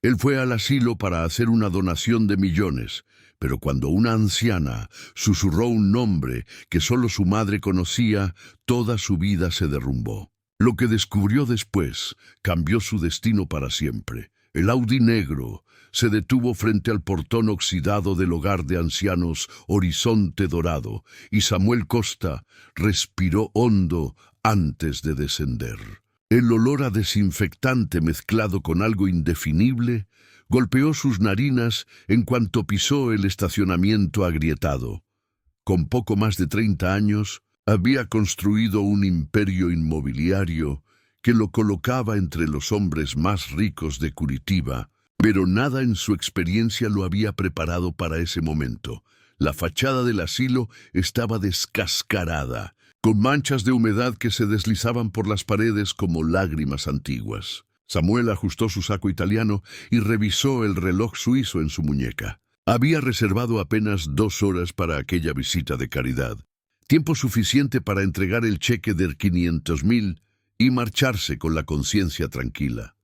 Él fue al asilo para hacer una donación de millones, pero cuando una anciana susurró un nombre que solo su madre conocía, toda su vida se derrumbó. Lo que descubrió después cambió su destino para siempre. El Audi negro se detuvo frente al portón oxidado del hogar de ancianos Horizonte Dorado, y Samuel Costa respiró hondo antes de descender. El olor a desinfectante mezclado con algo indefinible golpeó sus narinas en cuanto pisó el estacionamiento agrietado. Con poco más de 30 años, había construido un imperio inmobiliario que lo colocaba entre los hombres más ricos de Curitiba, pero nada en su experiencia lo había preparado para ese momento. La fachada del asilo estaba descascarada, con manchas de humedad que se deslizaban por las paredes como lágrimas antiguas. Samuel ajustó su saco italiano y revisó el reloj suizo en su muñeca. Había reservado apenas 2 horas para aquella visita de caridad, tiempo suficiente para entregar el cheque de 500,000 y marcharse con la conciencia tranquila.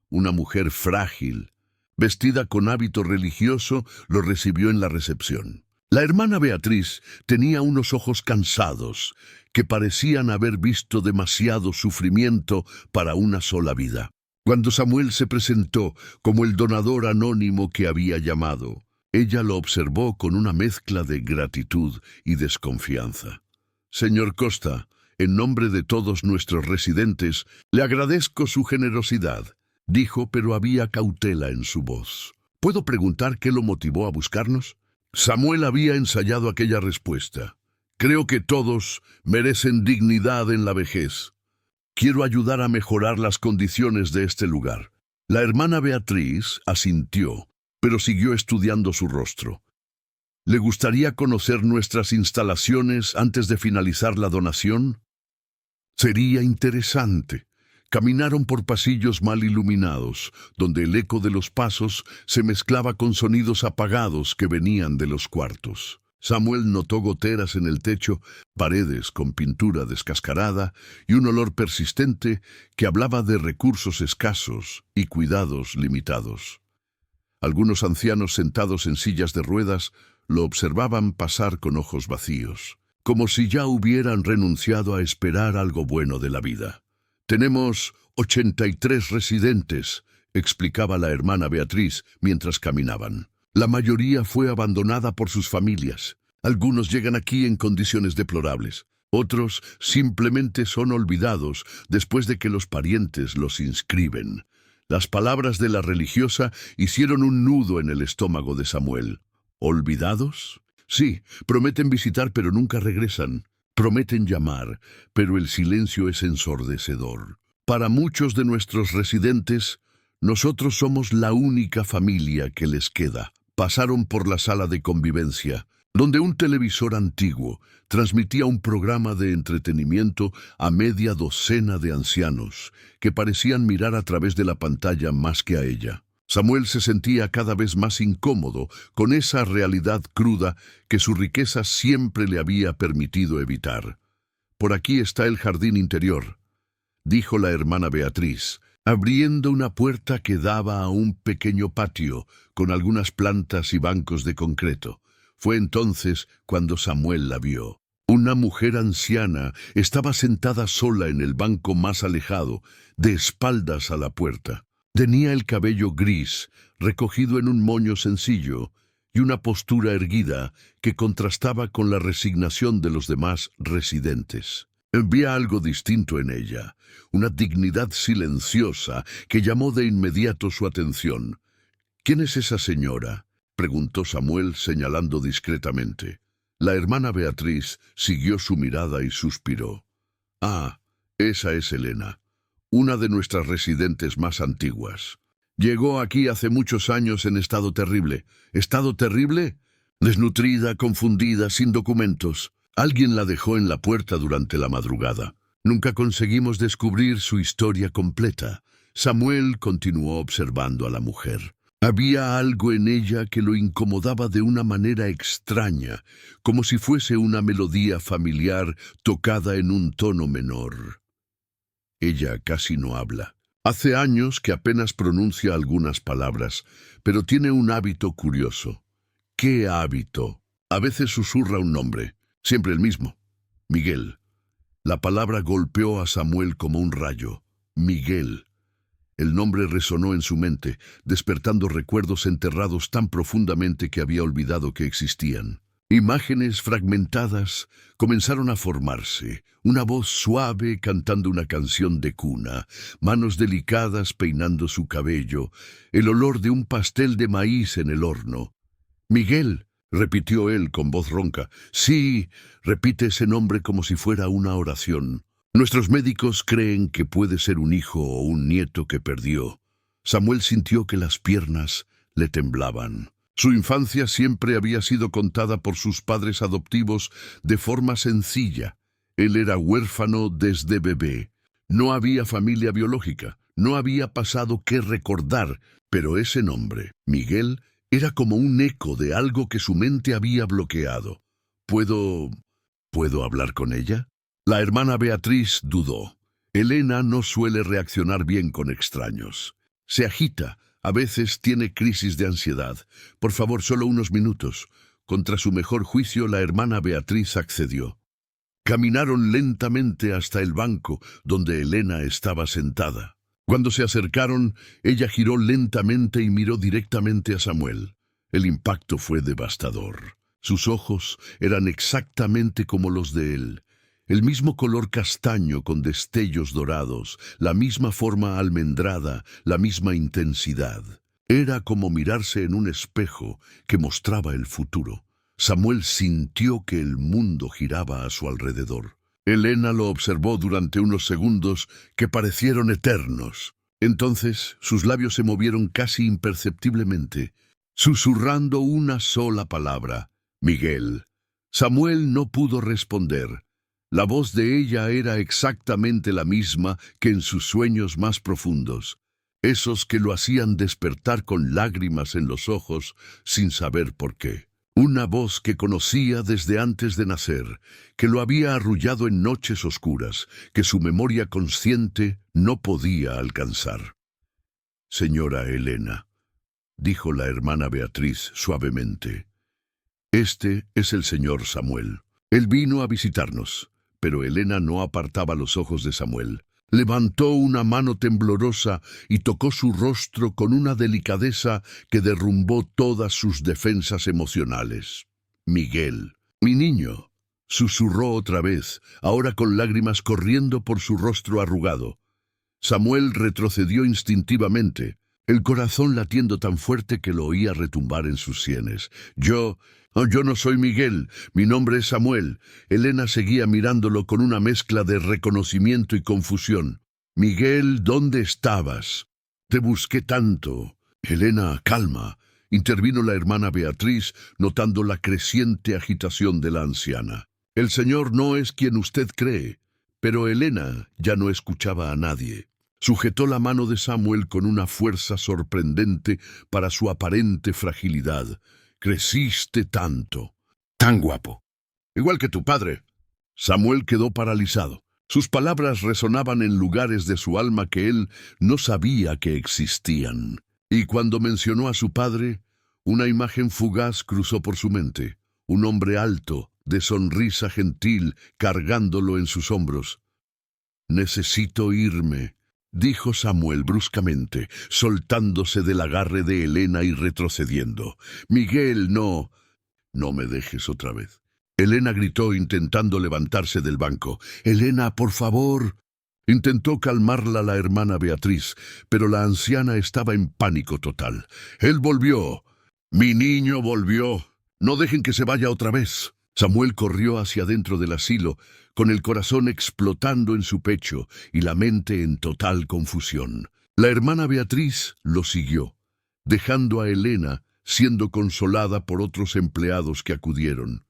Una mujer frágil, vestida con hábito religioso, lo recibió en la recepción. La hermana Beatriz tenía unos ojos cansados que parecían haber visto demasiado sufrimiento para una sola vida. Cuando Samuel se presentó como el donador anónimo que había llamado, ella lo observó con una mezcla de gratitud y desconfianza. «Señor Costa, en nombre de todos nuestros residentes, le agradezco su generosidad», dijo, pero había cautela en su voz. «¿Puedo preguntar qué lo motivó a buscarnos?» Samuel había ensayado aquella respuesta. «Creo que todos merecen dignidad en la vejez. Quiero ayudar a mejorar las condiciones de este lugar». La hermana Beatriz asintió, pero siguió estudiando su rostro. «¿Le gustaría conocer nuestras instalaciones antes de finalizar la donación?» «Sería interesante». Caminaron por pasillos mal iluminados, donde el eco de los pasos se mezclaba con sonidos apagados que venían de los cuartos. Samuel notó goteras en el techo, paredes con pintura descascarada y un olor persistente que hablaba de recursos escasos y cuidados limitados. Algunos ancianos sentados en sillas de ruedas lo observaban pasar con ojos vacíos, como si ya hubieran renunciado a esperar algo bueno de la vida. «Tenemos 83 residentes», explicaba la hermana Beatriz mientras caminaban. «La mayoría fue abandonada por sus familias. Algunos llegan aquí en condiciones deplorables. Otros simplemente son olvidados después de que los parientes los inscriben». Las palabras de la religiosa hicieron un nudo en el estómago de Samuel. ¿Olvidados? Sí, prometen visitar pero nunca regresan. Prometen llamar, pero el silencio es ensordecedor. Para muchos de nuestros residentes, nosotros somos la única familia que les queda. Pasaron por la sala de convivencia, donde un televisor antiguo transmitía un programa de entretenimiento a media docena de ancianos, que parecían mirar a través de la pantalla más que a ella. Samuel se sentía cada vez más incómodo con esa realidad cruda que su riqueza siempre le había permitido evitar. «Por aquí está el jardín interior», dijo la hermana Beatriz, abriendo una puerta que daba a un pequeño patio con algunas plantas y bancos de concreto. Fue entonces cuando Samuel la vio. Una mujer anciana estaba sentada sola en el banco más alejado, de espaldas a la puerta. Tenía el cabello gris, recogido en un moño sencillo, y una postura erguida que contrastaba con la resignación de los demás residentes. Había algo distinto en ella, una dignidad silenciosa que llamó de inmediato su atención. «¿Quién es esa señora?», preguntó Samuel señalando discretamente. La hermana Beatriz siguió su mirada y suspiró. «Ah, esa es Elena, una de nuestras residentes más antiguas. Llegó aquí hace muchos años en estado terrible». «¿Estado terrible?» «Desnutrida, confundida, sin documentos. Alguien la dejó en la puerta durante la madrugada. Nunca conseguimos descubrir su historia completa». Samuel continuó observando a la mujer. Había algo en ella que lo incomodaba de una manera extraña, como si fuese una melodía familiar tocada en un tono menor. «Ella casi no habla», Hace años que apenas pronuncia algunas palabras, pero tiene un hábito curioso. ¿Qué hábito? A veces susurra un nombre, siempre el mismo. Miguel. La palabra golpeó a Samuel como un rayo. Miguel. El nombre resonó en su mente, despertando recuerdos enterrados tan profundamente que había olvidado que existían. Imágenes fragmentadas comenzaron a formarse, una voz suave cantando una canción de cuna, manos delicadas peinando su cabello, el olor de un pastel de maíz en el horno. «Miguel», repitió él con voz ronca. «Sí», repite ese nombre como si fuera una oración. Nuestros médicos creen que puede ser un hijo o un nieto que perdió. Samuel sintió que las piernas le temblaban. Su infancia siempre había sido contada por sus padres adoptivos de forma sencilla. Él era huérfano desde bebé. No había familia biológica, no había pasado que recordar, pero ese nombre, Miguel, era como un eco de algo que su mente había bloqueado. ¿Puedo hablar con ella? La hermana Beatriz dudó. Elena no suele reaccionar bien con extraños. Se agita. A veces tiene crisis de ansiedad. Por favor, solo unos minutos. Contra su mejor juicio, la hermana Beatriz accedió. Caminaron lentamente hasta el banco donde Elena estaba sentada. Cuando se acercaron, ella giró lentamente y miró directamente a Samuel. El impacto fue devastador. Sus ojos eran exactamente como los de él. El mismo color castaño con destellos dorados, la misma forma almendrada, la misma intensidad. Era como mirarse en un espejo que mostraba el futuro. Samuel sintió que el mundo giraba a su alrededor. Elena lo observó durante unos segundos que parecieron eternos. Entonces sus labios se movieron casi imperceptiblemente, susurrando una sola palabra: Miguel. Samuel no pudo responder. La voz de ella era exactamente la misma que en sus sueños más profundos, esos que lo hacían despertar con lágrimas en los ojos sin saber por qué. Una voz que conocía desde antes de nacer, que lo había arrullado en noches oscuras, que su memoria consciente no podía alcanzar. «Señora Elena», dijo la hermana Beatriz suavemente, «este es el señor Samuel. Él vino a visitarnos». Pero Elena no apartaba los ojos de Samuel. Levantó una mano temblorosa y tocó su rostro con una delicadeza que derrumbó todas sus defensas emocionales. «Miguel, mi niño», susurró otra vez, ahora con lágrimas corriendo por su rostro arrugado. Samuel retrocedió instintivamente, el corazón latiendo tan fuerte que lo oía retumbar en sus sienes. Yo no soy Miguel, mi nombre es Samuel». Elena seguía mirándolo con una mezcla de reconocimiento y confusión. «Miguel, ¿dónde estabas? Te busqué tanto». «Elena, calma», intervino la hermana Beatriz, notando la creciente agitación de la anciana. «El Señor no es quien usted cree». Pero Elena ya no escuchaba a nadie. Sujetó la mano de Samuel con una fuerza sorprendente para su aparente fragilidad. «Creciste tanto, tan guapo, igual que tu padre». Samuel quedó paralizado. Sus palabras resonaban en lugares de su alma que él no sabía que existían. Y cuando mencionó a su padre, una imagen fugaz cruzó por su mente. Un hombre alto, de sonrisa gentil, cargándolo en sus hombros. «Necesito irme», dijo Samuel bruscamente, soltándose del agarre de Elena y retrocediendo. «Miguel, no me dejes otra vez». Elena gritó intentando levantarse del banco. «Elena, por favor». Intentó calmarla la hermana Beatriz, pero la anciana estaba en pánico total. «Él volvió. Mi niño volvió. No dejen que se vaya otra vez». Samuel corrió hacia dentro del asilo, con el corazón explotando en su pecho y la mente en total confusión. La hermana Beatriz lo siguió, dejando a Elena siendo consolada por otros empleados que acudieron.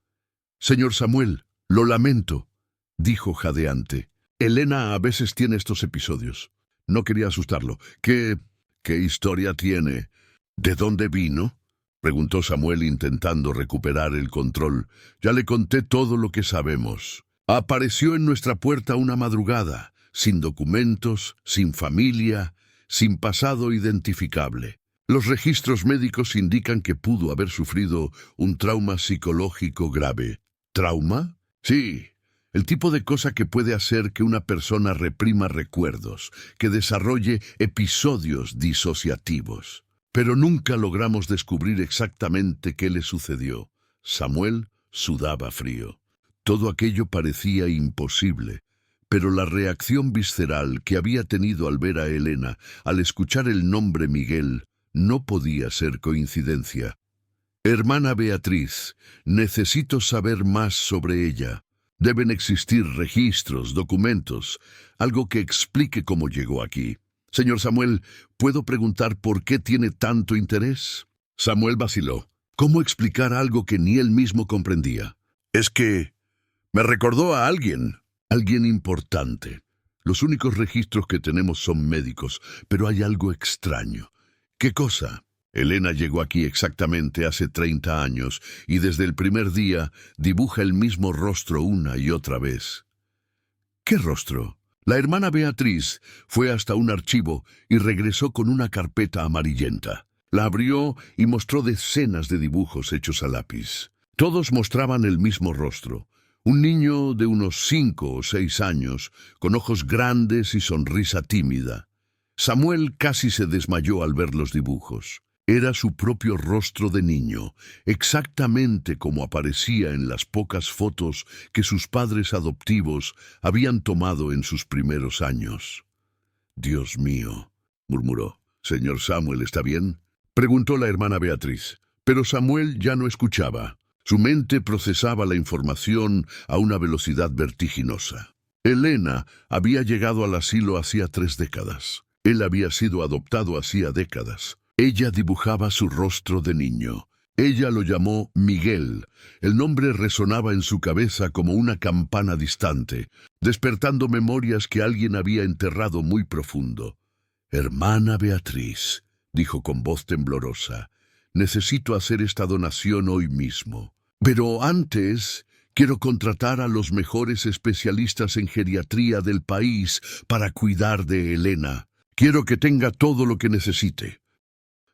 «Señor Samuel, lo lamento», dijo jadeante. «Elena a veces tiene estos episodios. No quería asustarlo. ¿Qué historia tiene? ¿De dónde vino?», preguntó Samuel intentando recuperar el control. «Ya le conté todo lo que sabemos. Apareció en nuestra puerta una madrugada, sin documentos, sin familia, sin pasado identificable. Los registros médicos indican que pudo haber sufrido un trauma psicológico grave. ¿Trauma? Sí, el tipo de cosa que puede hacer que una persona reprima recuerdos, que desarrolle episodios disociativos. Pero nunca logramos descubrir exactamente qué le sucedió. Samuel sudaba frío. Todo aquello parecía imposible, pero la reacción visceral que había tenido al ver a Elena, al escuchar el nombre Miguel, no podía ser coincidencia. Hermana Beatriz, necesito saber más sobre ella. Deben existir registros, documentos, algo que explique cómo llegó aquí. Señor Samuel, ¿puedo preguntar por qué tiene tanto interés? Samuel vaciló. ¿Cómo explicar algo que ni él mismo comprendía? Es que me recordó a alguien importante. Los únicos registros que tenemos son médicos, pero hay algo extraño. ¿Qué cosa? Elena llegó aquí exactamente hace 30 años y desde el primer día dibuja el mismo rostro una y otra vez. ¿Qué rostro? La hermana Beatriz fue hasta un archivo y regresó con una carpeta amarillenta. La abrió y mostró decenas de dibujos hechos a lápiz. Todos mostraban el mismo rostro. Un niño de unos 5 o 6 años, con ojos grandes y sonrisa tímida. Samuel casi se desmayó al ver los dibujos. Era su propio rostro de niño, exactamente como aparecía en las pocas fotos que sus padres adoptivos habían tomado en sus primeros años. «Dios mío», murmuró. «Señor Samuel, ¿está bien?», preguntó la hermana Beatriz. Pero Samuel ya no escuchaba. Su mente procesaba la información a una velocidad vertiginosa. Elena había llegado al asilo hacía 3 décadas. Él había sido adoptado hacía décadas. Ella dibujaba su rostro de niño. Ella lo llamó Miguel. El nombre resonaba en su cabeza como una campana distante, despertando memorias que alguien había enterrado muy profundo. «Hermana Beatriz», dijo con voz temblorosa, «necesito hacer esta donación hoy mismo. Pero antes, quiero contratar a los mejores especialistas en geriatría del país para cuidar de Elena. Quiero que tenga todo lo que necesite».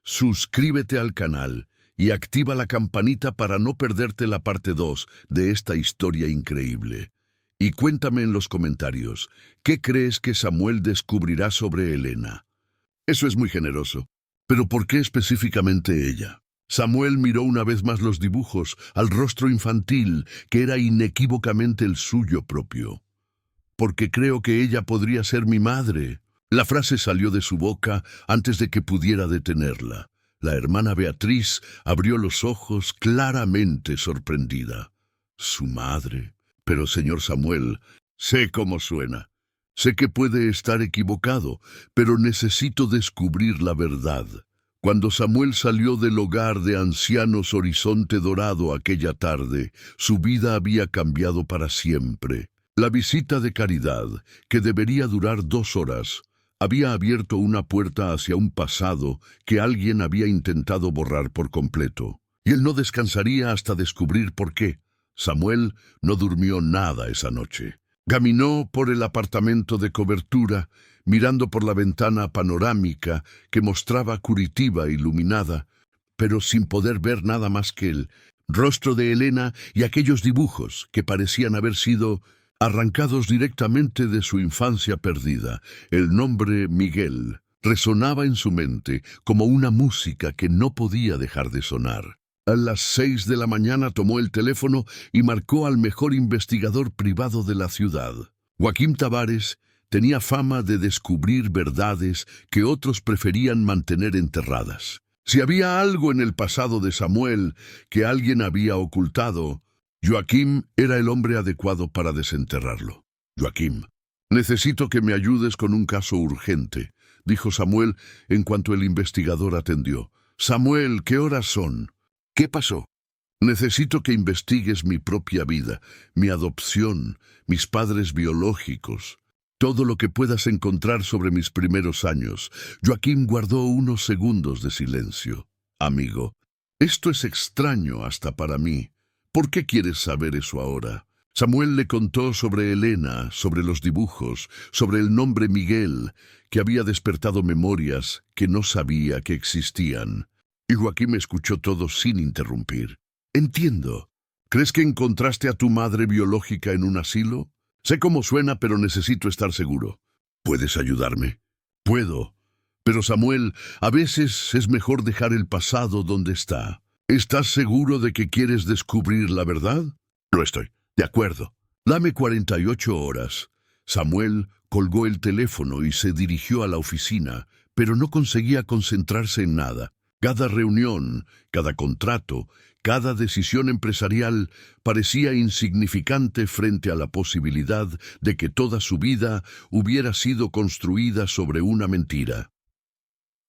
Suscríbete al canal y activa la campanita para no perderte la parte 2 de esta historia increíble. Y cuéntame en los comentarios, ¿qué crees que Samuel descubrirá sobre Elena? Eso es muy generoso. ¿Pero por qué específicamente ella? Samuel miró una vez más los dibujos, al rostro infantil, que era inequívocamente el suyo propio. «Porque creo que ella podría ser mi madre». La frase salió de su boca antes de que pudiera detenerla. La hermana Beatriz abrió los ojos claramente sorprendida. «¿Su madre? Pero, señor Samuel, sé cómo suena. Sé que puede estar equivocado, pero necesito descubrir la verdad». Cuando Samuel salió del hogar de ancianos Horizonte Dorado aquella tarde, su vida había cambiado para siempre. La visita de caridad, que debería durar 2 horas, había abierto una puerta hacia un pasado que alguien había intentado borrar por completo. Y él no descansaría hasta descubrir por qué. Samuel no durmió nada esa noche. Caminó por el apartamento de cobertura, mirando por la ventana panorámica que mostraba Curitiba iluminada, pero sin poder ver nada más que el rostro de Elena y aquellos dibujos que parecían haber sido arrancados directamente de su infancia perdida. El nombre Miguel resonaba en su mente como una música que no podía dejar de sonar. A las 6 de la mañana tomó el teléfono y marcó al mejor investigador privado de la ciudad. Joaquín Tavares tenía fama de descubrir verdades que otros preferían mantener enterradas. Si había algo en el pasado de Samuel que alguien había ocultado, Joaquín era el hombre adecuado para desenterrarlo. «Joaquín, necesito que me ayudes con un caso urgente», dijo Samuel en cuanto el investigador atendió. «Samuel, ¿qué horas son? ¿Qué pasó?» «Necesito que investigues mi propia vida, mi adopción, mis padres biológicos, todo lo que puedas encontrar sobre mis primeros años». Joaquín guardó unos segundos de silencio. «Amigo, esto es extraño hasta para mí. ¿Por qué quieres saber eso ahora? Samuel le contó sobre Elena, sobre los dibujos, sobre el nombre Miguel, que había despertado memorias que no sabía que existían. Y Joaquín me escuchó todo sin interrumpir. Entiendo. ¿Crees que encontraste a tu madre biológica en un asilo? Sé cómo suena, pero necesito estar seguro. ¿Puedes ayudarme? Puedo. Pero Samuel, a veces es mejor dejar el pasado donde está. ¿Estás seguro de que quieres descubrir la verdad? Lo estoy. De acuerdo. Dame 48 horas. Samuel colgó el teléfono y se dirigió a la oficina, pero no conseguía concentrarse en nada. Cada reunión, cada contrato, cada decisión empresarial parecía insignificante frente a la posibilidad de que toda su vida hubiera sido construida sobre una mentira.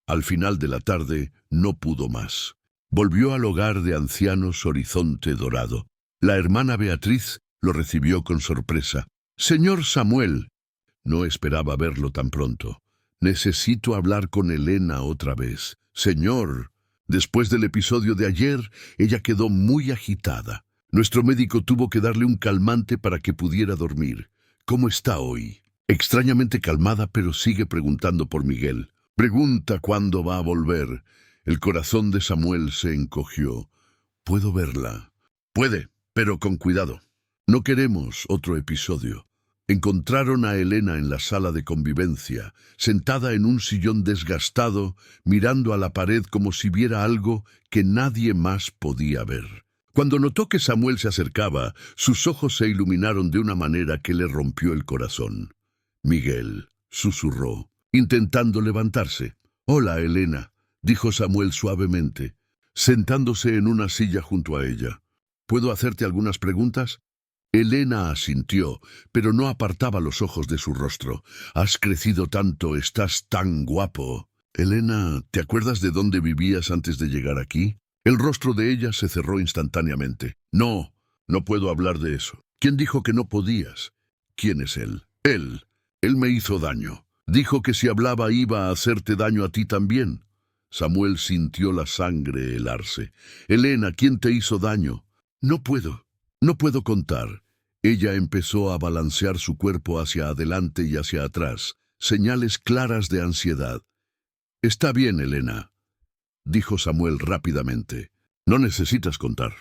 Al final de la tarde no pudo más. Volvió al hogar de ancianos Horizonte Dorado. La hermana Beatriz lo recibió con sorpresa. «Señor Samuel». No esperaba verlo tan pronto. «Necesito hablar con Elena otra vez». «Señor». Después del episodio de ayer, ella quedó muy agitada. Nuestro médico tuvo que darle un calmante para que pudiera dormir. «¿Cómo está hoy?» Extrañamente calmada, pero sigue preguntando por Miguel. Pregunta cuándo va a volver. El corazón de Samuel se encogió. «¿Puedo verla?» «Puede, pero con cuidado. No queremos otro episodio». Encontraron a Elena en la sala de convivencia, sentada en un sillón desgastado, mirando a la pared como si viera algo que nadie más podía ver. Cuando notó que Samuel se acercaba, sus ojos se iluminaron de una manera que le rompió el corazón. «Miguel», susurró, intentando levantarse. «Hola, Elena», dijo Samuel suavemente, sentándose en una silla junto a ella. «¿Puedo hacerte algunas preguntas?» Elena asintió, pero no apartaba los ojos de su rostro. «Has crecido tanto, estás tan guapo». «Elena, ¿te acuerdas de dónde vivías antes de llegar aquí?» El rostro de ella se cerró instantáneamente. «No, no puedo hablar de eso». «¿Quién dijo que no podías?» «¿Quién es él?» «Él. Él me hizo daño. Dijo que si hablaba iba a hacerte daño a ti también». Samuel sintió la sangre helarse. «Elena, ¿quién te hizo daño?» «No puedo contar». Ella empezó a balancear su cuerpo hacia adelante y hacia atrás, señales claras de ansiedad. «Está bien, Elena», dijo Samuel rápidamente. «No necesitas contar».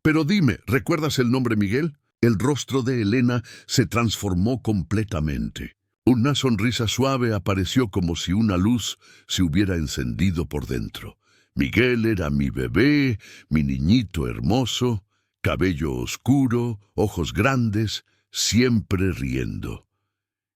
«Pero dime, ¿recuerdas el nombre Miguel?» El rostro de Elena se transformó completamente. Una sonrisa suave apareció como si una luz se hubiera encendido por dentro. «Miguel era mi bebé, mi niñito hermoso». Cabello oscuro, ojos grandes, siempre riendo.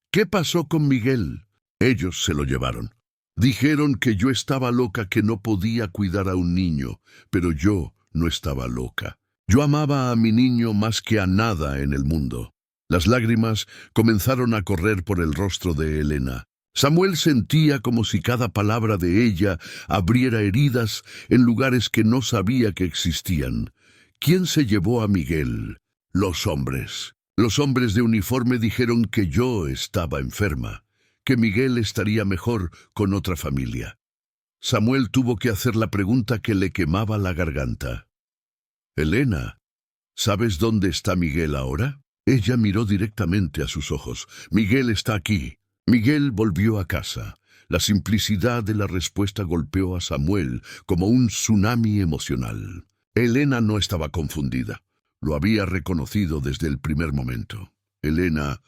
«¿Qué pasó con Miguel?» «Ellos se lo llevaron. Dijeron que yo estaba loca, que no podía cuidar a un niño, pero yo no estaba loca. Yo amaba a mi niño más que a nada en el mundo». Las lágrimas comenzaron a correr por el rostro de Elena. Samuel sentía como si cada palabra de ella abriera heridas en lugares que no sabía que existían. ¿Quién se llevó a Miguel? Los hombres. Los hombres de uniforme dijeron que yo estaba enferma, que Miguel estaría mejor con otra familia. Samuel tuvo que hacer la pregunta que le quemaba la garganta. «Elena, ¿sabes dónde está Miguel ahora?» Ella miró directamente a sus ojos. «Miguel está aquí». Miguel volvió a casa. La simplicidad de la respuesta golpeó a Samuel como un tsunami emocional. Elena no estaba confundida. Lo había reconocido desde el primer momento. «Elena»,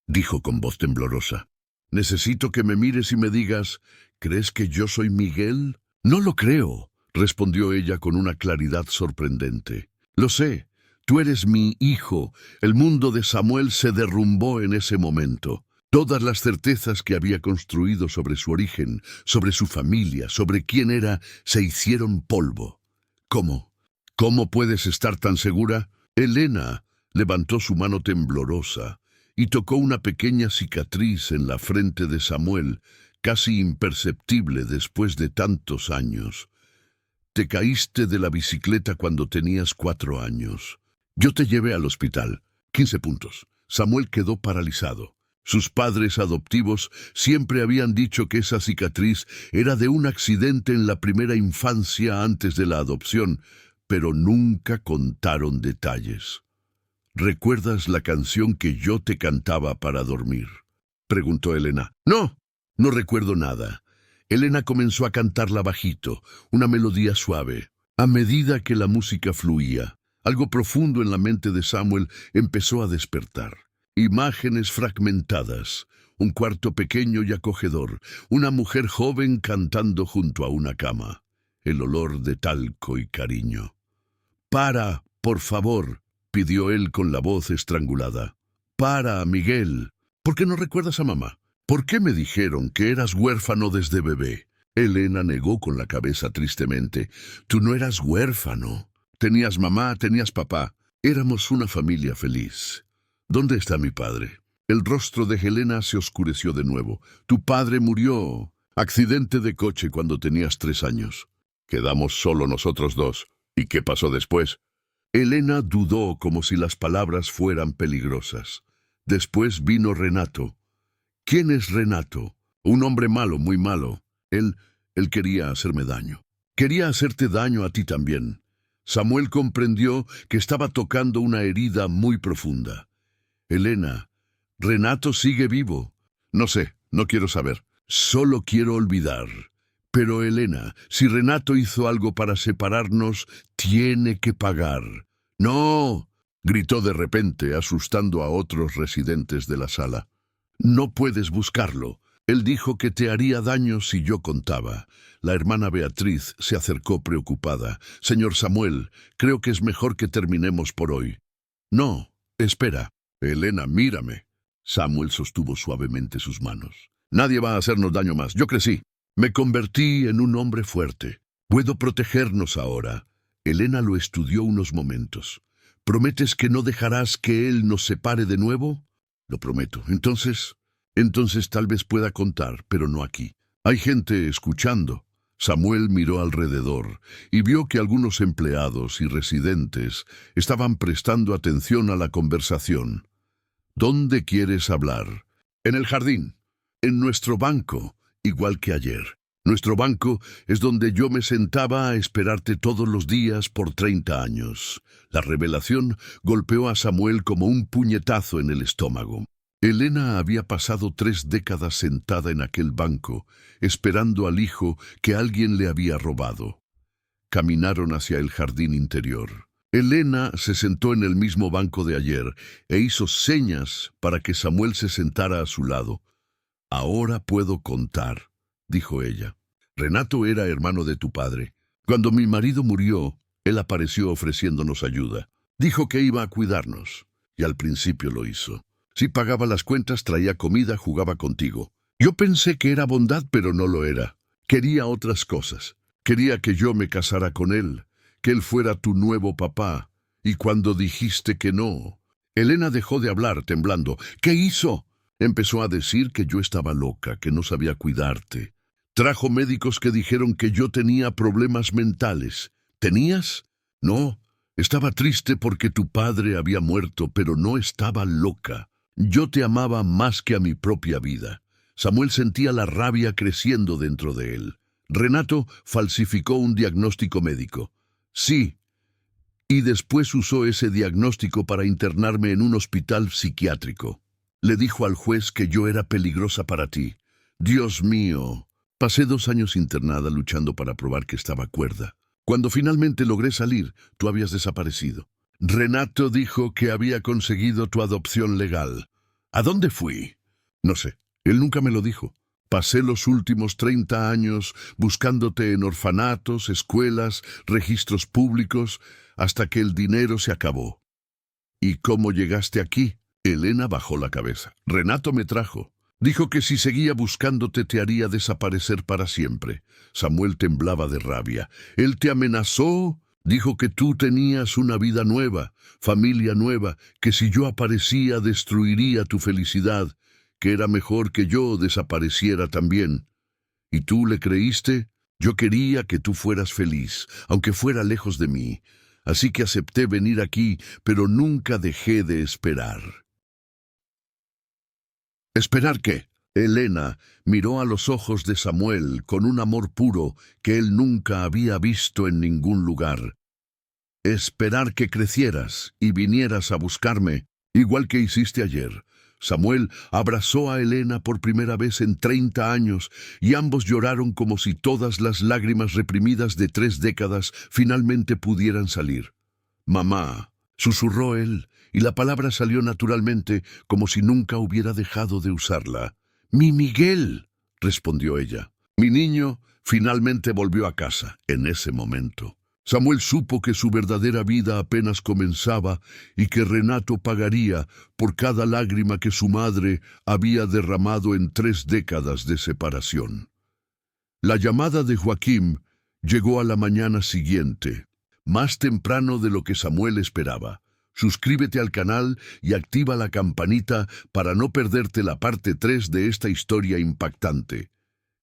dijo con voz temblorosa, «necesito que me mires y me digas, ¿crees que yo soy Miguel?» «No lo creo», respondió ella con una claridad sorprendente. «Lo sé, tú eres mi hijo». El mundo de Samuel se derrumbó en ese momento. Todas las certezas que había construido sobre su origen, sobre su familia, sobre quién era, se hicieron polvo. «¿Cómo? ¿Cómo puedes estar tan segura?» Elena levantó su mano temblorosa y tocó una pequeña cicatriz en la frente de Samuel, casi imperceptible después de tantos años. «Te caíste de la bicicleta cuando tenías 4 años. Yo te llevé al hospital». 15 puntos. Samuel quedó paralizado. Sus padres adoptivos siempre habían dicho que esa cicatriz era de un accidente en la primera infancia antes de la adopción, pero nunca contaron detalles. ¿Recuerdas la canción que yo te cantaba para dormir?, preguntó Elena. No, no recuerdo nada. Elena comenzó a cantarla bajito, una melodía suave. A medida que la música fluía, algo profundo en la mente de Samuel empezó a despertar. Imágenes fragmentadas, un cuarto pequeño y acogedor, una mujer joven cantando junto a una cama, el olor de talco y cariño. «Para, por favor», pidió él con la voz estrangulada. «Para, Miguel. ¿Por qué no recuerdas a mamá? ¿Por qué me dijeron que eras huérfano desde bebé?». Elena negó con la cabeza tristemente. «Tú no eras huérfano. Tenías mamá, tenías papá. Éramos una familia feliz. ¿Dónde está mi padre?». El rostro de Helena se oscureció de nuevo. «Tu padre murió. Accidente de coche cuando tenías 3 años. Quedamos solo nosotros dos. ¿Y qué pasó después?». Elena dudó como si las palabras fueran peligrosas. Después vino Renato. «¿Quién es Renato?». «Un hombre malo, muy malo. Él quería hacerme daño. Quería hacerte daño a ti también». Samuel comprendió que estaba tocando una herida muy profunda. «Elena, Renato sigue vivo». «No sé, no quiero saber. Solo quiero olvidar». «Pero Elena, si Renato hizo algo para separarnos, tiene que pagar». «No», gritó de repente, asustando a otros residentes de la sala. «No puedes buscarlo. Él dijo que te haría daño si yo contaba». La hermana Beatriz se acercó preocupada. «Señor Samuel, creo que es mejor que terminemos por hoy». «No, espera». «Elena, mírame». Samuel sostuvo suavemente sus manos. «Nadie va a hacernos daño más. Yo crecí. Me convertí en un hombre fuerte. Puedo protegernos ahora». Elena lo estudió unos momentos. «¿Prometes que no dejarás que él nos separe de nuevo?». «Lo prometo». Entonces tal vez pueda contar, pero no aquí. Hay gente escuchando». Samuel miró alrededor y vio que algunos empleados y residentes estaban prestando atención a la conversación. «¿Dónde quieres hablar?». «En el jardín. En nuestro banco, igual que ayer. Nuestro banco es donde yo me sentaba a esperarte todos los días por 30 años». La revelación golpeó a Samuel como un puñetazo en el estómago. Elena había pasado 3 décadas sentada en aquel banco, esperando al hijo que alguien le había robado. Caminaron hacia el jardín interior. Elena se sentó en el mismo banco de ayer e hizo señas para que Samuel se sentara a su lado. «Ahora puedo contar», dijo ella. «Renato era hermano de tu padre. Cuando mi marido murió, él apareció ofreciéndonos ayuda. Dijo que iba a cuidarnos, y al principio lo hizo. Si pagaba las cuentas, traía comida, jugaba contigo. Yo pensé que era bondad, pero no lo era. Quería otras cosas. Quería que yo me casara con él, que él fuera tu nuevo papá. Y cuando dijiste que no...». Elena dejó de hablar, temblando. «¿Qué hizo?». Empezó a decir que yo estaba loca, que no sabía cuidarte. Trajo médicos que dijeron que yo tenía problemas mentales. ¿Tenías? No, estaba triste porque tu padre había muerto, pero no estaba loca. Yo te amaba más que a mi propia vida». Samuel sentía la rabia creciendo dentro de él. «Renato falsificó un diagnóstico médico». «Sí, y después usó ese diagnóstico para internarme en un hospital psiquiátrico. Le dijo al juez que yo era peligrosa para ti». «Dios mío». «Pasé 2 años internada luchando para probar que estaba cuerda. Cuando finalmente logré salir, tú habías desaparecido. Renato dijo que había conseguido tu adopción legal». «¿A dónde fui?». «No sé, él nunca me lo dijo. Pasé los últimos 30 años buscándote en orfanatos, escuelas, registros públicos, hasta que el dinero se acabó». «¿Y cómo llegaste aquí?». Elena bajó la cabeza. «Renato me trajo. Dijo que si seguía buscándote te haría desaparecer para siempre». Samuel temblaba de rabia. «¿Él te amenazó?». «Dijo que tú tenías una vida nueva, familia nueva, que si yo aparecía destruiría tu felicidad, que era mejor que yo desapareciera también». «¿Y tú le creíste?». «Yo quería que tú fueras feliz, aunque fuera lejos de mí. Así que acepté venir aquí, pero nunca dejé de esperar». «¿Esperar qué?». Elena miró a los ojos de Samuel con un amor puro que él nunca había visto en ningún lugar. esperar que crecieras y vinieras a buscarme, igual que hiciste ayer. Samuel abrazó a Elena por primera vez en 30 años y ambos lloraron como si todas las lágrimas reprimidas de 3 décadas finalmente pudieran salir. «Mamá», susurró él, y la palabra salió naturalmente como si nunca hubiera dejado de usarla. «Mi Miguel», respondió ella. «Mi niño finalmente volvió a casa en ese momento». Samuel supo que su verdadera vida apenas comenzaba y que Renato pagaría por cada lágrima que su madre había derramado en 3 décadas de separación. La llamada de Joaquín llegó a la mañana siguiente, más temprano de lo que Samuel esperaba. Suscríbete al canal y activa la campanita para no perderte la parte 3 de esta historia impactante.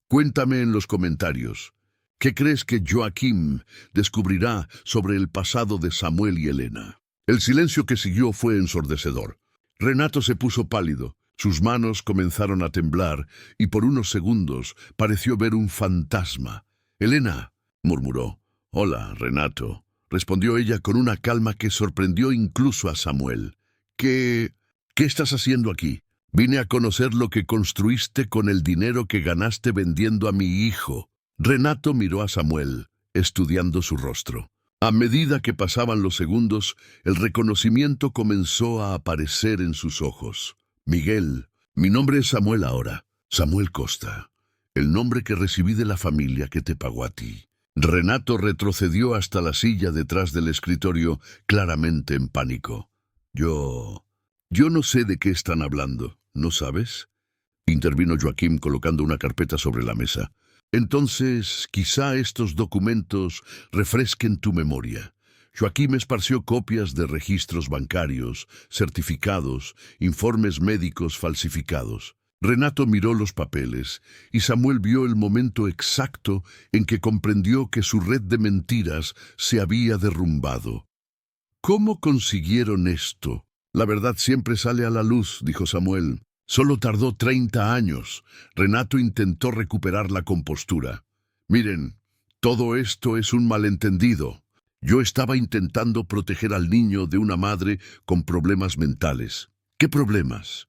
Cuéntame en los comentarios. ¿Qué crees que Joaquín descubrirá sobre el pasado de Samuel y Elena? El silencio que siguió fue ensordecedor. Renato se puso pálido, sus manos comenzaron a temblar y por unos segundos pareció ver un fantasma. «Elena», murmuró. «Hola, Renato», respondió ella con una calma que sorprendió incluso a Samuel. ¿Qué estás haciendo aquí? Vine a conocer lo que construiste con el dinero que ganaste vendiendo a mi hijo. Renato miró a Samuel, estudiando su rostro. A medida que pasaban los segundos, el reconocimiento comenzó a aparecer en sus ojos. «Miguel, mi nombre es Samuel ahora, Samuel Costa, el nombre que recibí de la familia que te pagó a ti». Renato retrocedió hasta la silla detrás del escritorio, claramente en pánico. Yo no sé de qué están hablando, ¿no sabes?», intervino Joaquín colocando una carpeta sobre la mesa. «Entonces, quizá estos documentos refresquen tu memoria». Joaquín esparció copias de registros bancarios, certificados, informes médicos falsificados. Renato miró los papeles y Samuel vio el momento exacto en que comprendió que su red de mentiras se había derrumbado. «¿Cómo consiguieron esto?» «La verdad siempre sale a la luz», dijo Samuel. «Solo tardó 30 años. Renato intentó recuperar la compostura. Miren, todo esto es un malentendido. Yo estaba intentando proteger al niño de una madre con problemas mentales». «¿Qué problemas?»,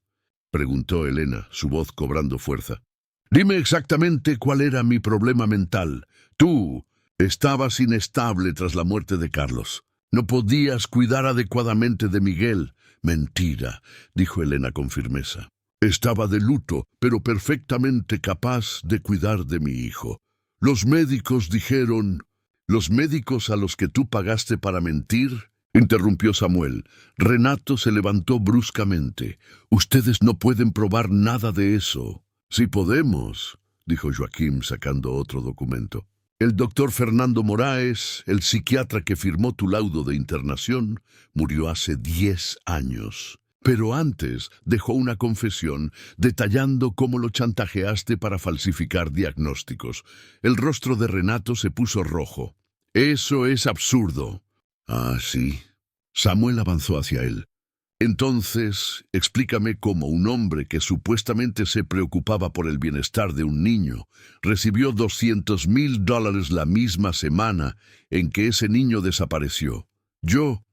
preguntó Elena, su voz cobrando fuerza. «Dime exactamente cuál era mi problema mental. Tú estabas inestable tras la muerte de Carlos. No podías cuidar adecuadamente de Miguel». «Mentira», dijo Elena con firmeza. «Estaba de luto, pero perfectamente capaz de cuidar de mi hijo. Los médicos dijeron...» «¿Los médicos a los que tú pagaste para mentir?», interrumpió Samuel. Renato se levantó bruscamente. «Ustedes no pueden probar nada de eso». «Sí podemos», dijo Joaquín sacando otro documento. «El doctor Fernando Moraes, el psiquiatra que firmó tu laudo de internación, murió hace 10 años. Pero antes dejó una confesión detallando cómo lo chantajeaste para falsificar diagnósticos». El rostro de Renato se puso rojo. «Eso es absurdo». «Ah, sí». Samuel avanzó hacia él. «Entonces, explícame cómo un hombre que supuestamente se preocupaba por el bienestar de un niño recibió $200,000 la misma semana en que ese niño desapareció. Yo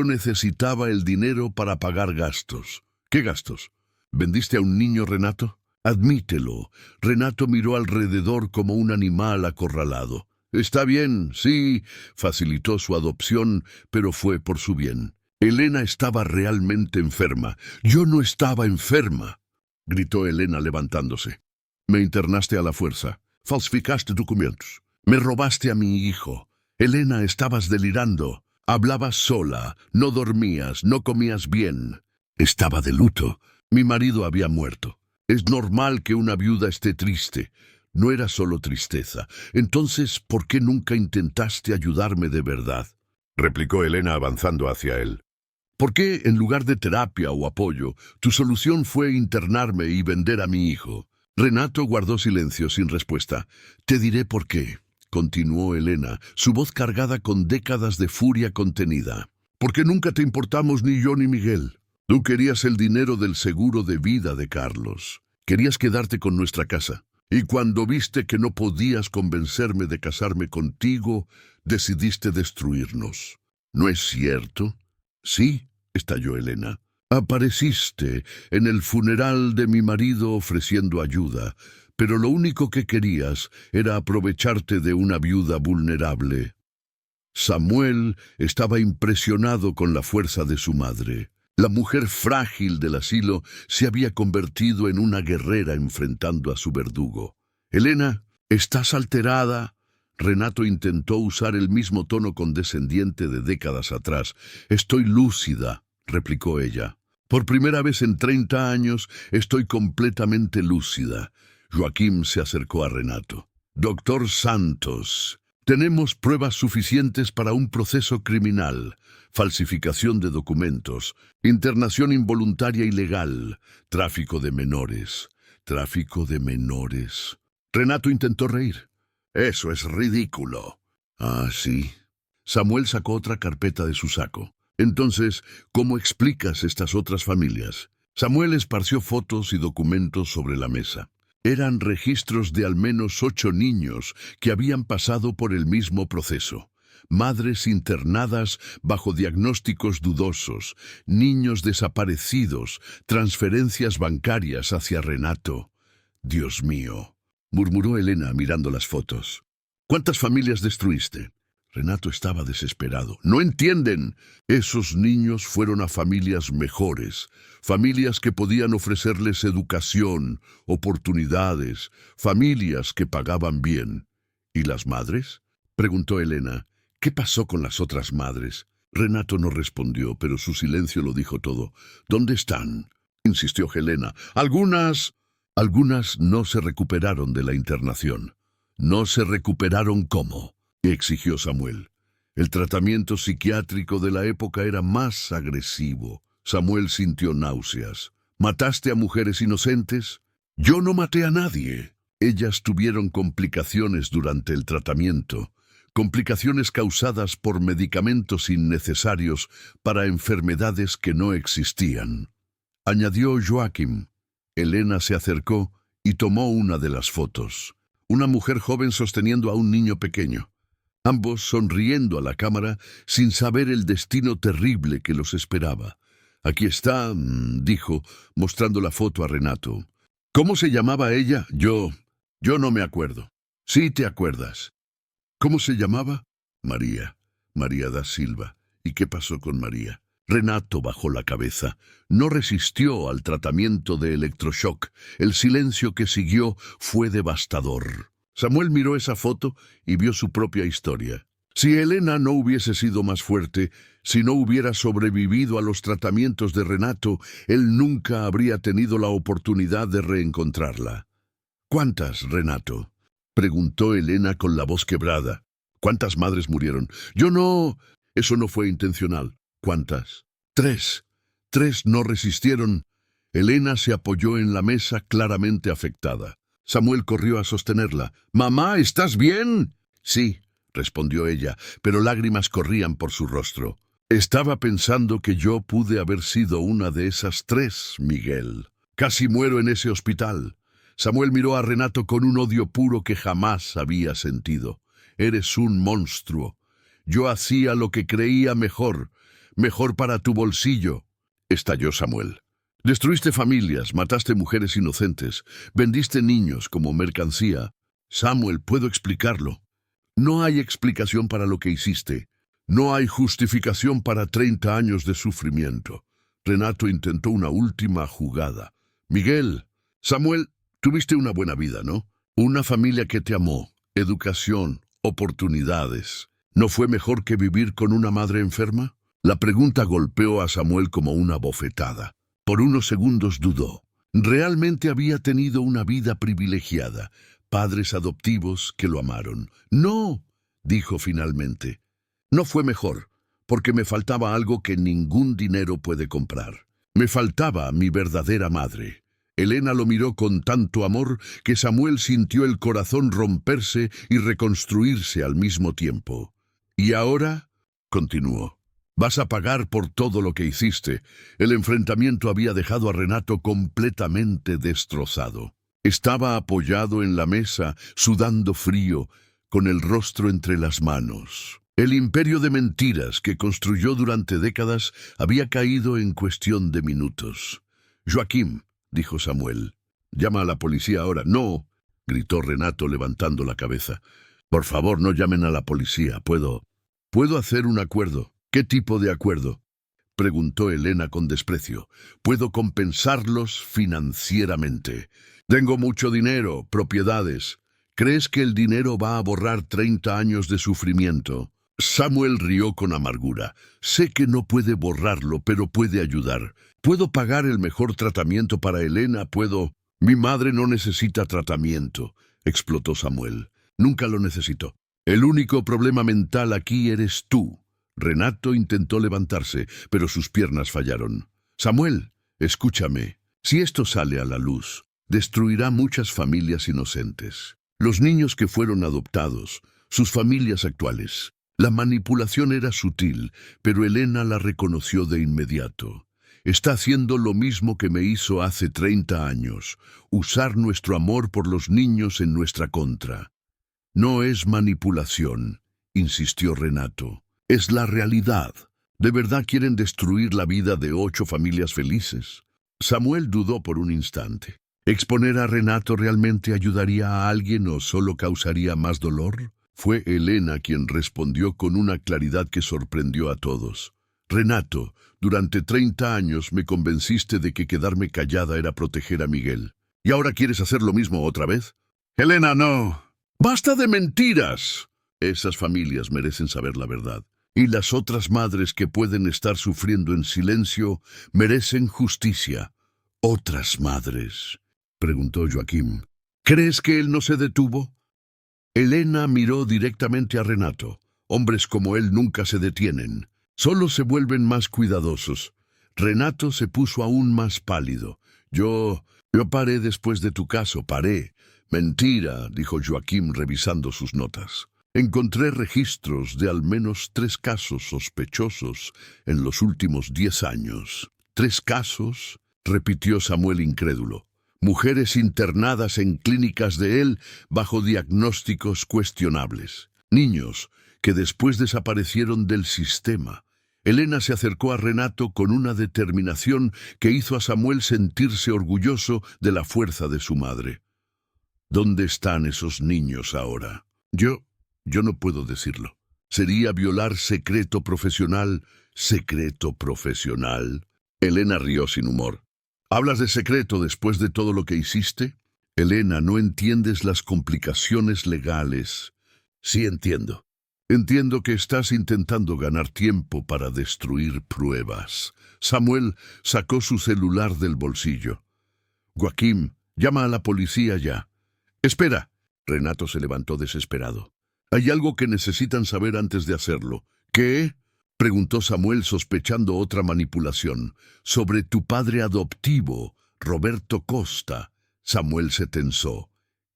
necesitaba el dinero para pagar gastos». «¿Qué gastos? ¿Vendiste a un niño, Renato?» «Admítelo». Renato miró alrededor como un animal acorralado. «Está bien, sí», facilitó su adopción, pero fue por su bien. Elena estaba realmente enferma. «Yo no estaba enferma», gritó Elena levantándose. «Me internaste a la fuerza. Falsificaste documentos. Me robaste a mi hijo. Elena, estabas delirando. Hablabas sola, no dormías, no comías bien. Estaba de luto. Mi marido había muerto. Es normal que una viuda esté triste. No era solo tristeza. Entonces, ¿por qué nunca intentaste ayudarme de verdad?», replicó Elena avanzando hacia él. «¿Por qué, en lugar de terapia o apoyo, tu solución fue internarme y vender a mi hijo?». Renato guardó silencio sin respuesta. «Te diré por qué», continuó Elena, su voz cargada con décadas de furia contenida. «Porque nunca te importamos ni yo ni Miguel. Tú querías el dinero del seguro de vida de Carlos. Querías quedarte con nuestra casa. Y cuando viste que no podías convencerme de casarme contigo, decidiste destruirnos». ¿No es cierto? Sí, estalló Elena. Apareciste en el funeral de mi marido ofreciendo ayuda, pero lo único que querías era aprovecharte de una viuda vulnerable. Samuel estaba impresionado con la fuerza de su madre. La mujer frágil del asilo se había convertido en una guerrera enfrentando a su verdugo. Elena, ¿estás alterada? Renato intentó usar el mismo tono condescendiente de décadas atrás. Estoy lúcida, replicó ella. Por primera vez en 30 años estoy completamente lúcida. Joaquín se acercó a Renato. Doctor Santos, tenemos pruebas suficientes para un proceso criminal, falsificación de documentos, internación involuntaria ilegal, tráfico de menores. Tráfico de menores. Renato intentó reír. Eso es ridículo. Ah, sí. Samuel sacó otra carpeta de su saco. Entonces, ¿cómo explicas estas otras familias? Samuel esparció fotos y documentos sobre la mesa. Eran registros de al menos 8 niños que habían pasado por el mismo proceso. Madres internadas bajo diagnósticos dudosos, niños desaparecidos, transferencias bancarias hacia Renato. Dios mío, murmuró Elena mirando las fotos. ¿Cuántas familias destruiste? Renato estaba desesperado. ¡No entienden! Esos niños fueron a familias mejores, familias que podían ofrecerles educación, oportunidades, familias que pagaban bien. ¿Y las madres? Preguntó Elena. ¿Qué pasó con las otras madres? Renato no respondió, pero su silencio lo dijo todo. ¿Dónde están? Insistió Helena. Algunas no se recuperaron de la internación. ¿No se recuperaron cómo?, exigió Samuel. El tratamiento psiquiátrico de la época era más agresivo. Samuel sintió náuseas. ¿Mataste a mujeres inocentes? Yo no maté a nadie. Ellas tuvieron complicaciones durante el tratamiento, complicaciones causadas por medicamentos innecesarios para enfermedades que no existían. Añadió Joaquín. Elena se acercó y tomó una de las fotos. Una mujer joven sosteniendo a un niño pequeño. Ambos sonriendo a la cámara sin saber el destino terrible que los esperaba. Aquí está, dijo, mostrando la foto a Renato. ¿Cómo se llamaba ella? Yo no me acuerdo. Sí te acuerdas. ¿Cómo se llamaba? María. María da Silva. ¿Y qué pasó con María? Renato bajó la cabeza. No resistió al tratamiento de electroshock. El silencio que siguió fue devastador. Samuel miró esa foto y vio su propia historia. Si Elena no hubiese sido más fuerte, si no hubiera sobrevivido a los tratamientos de Renato, él nunca habría tenido la oportunidad de reencontrarla. ¿Cuántas, Renato?, preguntó Elena con la voz quebrada. ¿Cuántas madres murieron? Eso no fue intencional. ¿Cuántas? 3. 3 no resistieron. Elena se apoyó en la mesa claramente afectada. Samuel corrió a sostenerla. «Mamá, ¿estás bien?» «Sí», respondió ella, pero lágrimas corrían por su rostro. «Estaba pensando que yo pude haber sido una de esas 3, Miguel. Casi muero en ese hospital». Samuel miró a Renato con un odio puro que jamás había sentido. «Eres un monstruo. Yo hacía lo que creía mejor para tu bolsillo», estalló Samuel. «Destruiste familias, mataste mujeres inocentes, vendiste niños como mercancía. Samuel, puedo explicarlo. No hay explicación para lo que hiciste. No hay justificación para 30 años de sufrimiento». Renato intentó una última jugada. «Miguel, Samuel, tuviste una buena vida, ¿no? Una familia que te amó, educación, oportunidades. ¿No fue mejor que vivir con una madre enferma?» La pregunta golpeó a Samuel como una bofetada. Por unos segundos dudó. Realmente había tenido una vida privilegiada, padres adoptivos que lo amaron. «No», dijo finalmente. «No fue mejor, porque me faltaba algo que ningún dinero puede comprar. Me faltaba mi verdadera madre». Elena lo miró con tanto amor que Samuel sintió el corazón romperse y reconstruirse al mismo tiempo. «¿Y ahora?», continuó. «Vas a pagar por todo lo que hiciste». El enfrentamiento había dejado a Renato completamente destrozado. Estaba apoyado en la mesa, sudando frío, con el rostro entre las manos. El imperio de mentiras que construyó durante décadas había caído en cuestión de minutos. Joaquim, dijo Samuel, llama a la policía ahora. No, gritó Renato levantando la cabeza. Por favor, no llamen a la policía. Puedo hacer un acuerdo. ¿Qué tipo de acuerdo?, preguntó Elena con desprecio. Puedo compensarlos financieramente. Tengo mucho dinero, propiedades. ¿Crees que el dinero va a borrar 30 años de sufrimiento? Samuel rió con amargura. Sé que no puede borrarlo, pero puede ayudar. Puedo pagar el mejor tratamiento para Elena, puedo... Mi madre no necesita tratamiento, explotó Samuel. Nunca lo necesitó. El único problema mental aquí eres tú. Renato intentó levantarse, pero sus piernas fallaron. Samuel, escúchame. Si esto sale a la luz, destruirá muchas familias inocentes. Los niños que fueron adoptados, sus familias actuales. La manipulación era sutil, pero Elena la reconoció de inmediato. Está haciendo lo mismo que me hizo hace 30 años, usar nuestro amor por los niños en nuestra contra. No es manipulación, insistió Renato. Es la realidad. ¿De verdad quieren destruir la vida de 8 familias felices? Samuel dudó por un instante. ¿Exponer a Renato realmente ayudaría a alguien o solo causaría más dolor? Fue Elena quien respondió con una claridad que sorprendió a todos. Renato, durante 30 años me convenciste de que quedarme callada era proteger a Miguel. ¿Y ahora quieres hacer lo mismo otra vez? Elena, no. ¡Basta de mentiras! Esas familias merecen saber la verdad. Y las otras madres que pueden estar sufriendo en silencio merecen justicia. ¿Otras madres?, preguntó Joaquim. ¿Crees que él no se detuvo? Elena miró directamente a Renato. Hombres como él nunca se detienen. Solo se vuelven más cuidadosos. Renato se puso aún más pálido. Yo paré después de tu caso, paré. Mentira, dijo Joaquim revisando sus notas. Encontré registros de al menos 3 casos sospechosos en los últimos 10 años. ¿3 casos? Repitió Samuel incrédulo. Mujeres internadas en clínicas de él bajo diagnósticos cuestionables. Niños que después desaparecieron del sistema. Elena se acercó a Renato con una determinación que hizo a Samuel sentirse orgulloso de la fuerza de su madre. ¿Dónde están esos niños ahora? Yo no puedo decirlo. Sería violar secreto profesional. ¿Secreto profesional? Elena rió sin humor. ¿Hablas de secreto después de todo lo que hiciste? Elena, no entiendes las complicaciones legales. Sí entiendo. Entiendo que estás intentando ganar tiempo para destruir pruebas. Samuel sacó su celular del bolsillo. Joaquim, llama a la policía ya. Espera. Renato se levantó desesperado. Hay algo que necesitan saber antes de hacerlo. ¿Qué?, preguntó Samuel sospechando otra manipulación. Sobre tu padre adoptivo, Roberto Costa. Samuel se tensó.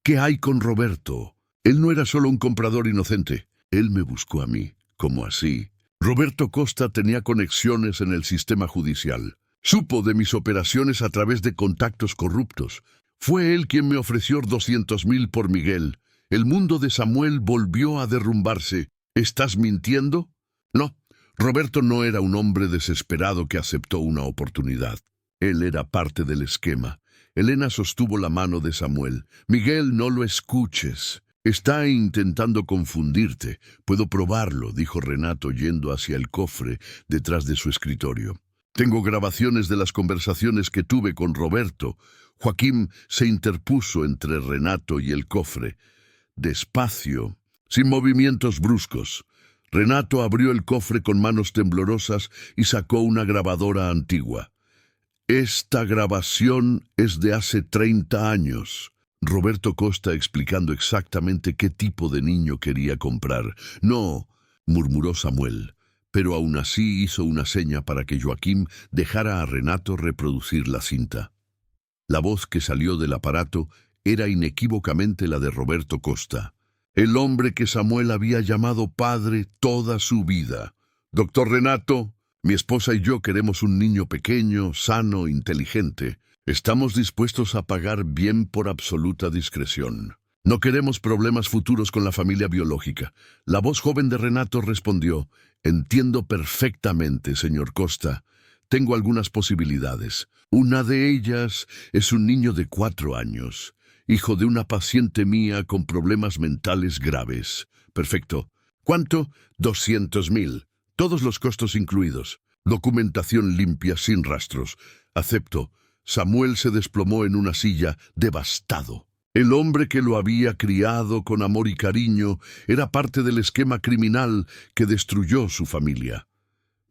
¿Qué hay con Roberto? Él no era solo un comprador inocente. Él me buscó a mí. ¿Cómo así? Roberto Costa tenía conexiones en el sistema judicial. Supo de mis operaciones a través de contactos corruptos. Fue él quien me ofreció 200,000 por Miguel. El mundo de Samuel volvió a derrumbarse. ¿Estás mintiendo? No. Roberto no era un hombre desesperado que aceptó una oportunidad. Él era parte del esquema. Elena sostuvo la mano de Samuel. Miguel, no lo escuches. Está intentando confundirte. Puedo probarlo, dijo Renato yendo hacia el cofre detrás de su escritorio. Tengo grabaciones de las conversaciones que tuve con Roberto. Joaquim se interpuso entre Renato y el cofre. Despacio, sin movimientos bruscos. Renato abrió el cofre con manos temblorosas y sacó una grabadora antigua. Esta grabación es de hace 30 años. Roberto Costa explicando exactamente qué tipo de niño quería comprar. No, murmuró Samuel, pero aún así hizo una seña para que Joaquim dejara a Renato reproducir la cinta. La voz que salió del aparato era inequívocamente la de Roberto Costa, el hombre que Samuel había llamado padre toda su vida. Doctor Renato, mi esposa y yo queremos un niño pequeño, sano, inteligente. Estamos dispuestos a pagar bien por absoluta discreción. No queremos problemas futuros con la familia biológica. La voz joven de Renato respondió: entiendo perfectamente, señor Costa. Tengo algunas posibilidades. Una de ellas es un niño de 4 años, hijo de una paciente mía con problemas mentales graves. Perfecto. ¿Cuánto? 200.000. Todos los costos incluidos. Documentación limpia, sin rastros. Acepto. Samuel se desplomó en una silla, devastado. El hombre que lo había criado con amor y cariño era parte del esquema criminal que destruyó su familia.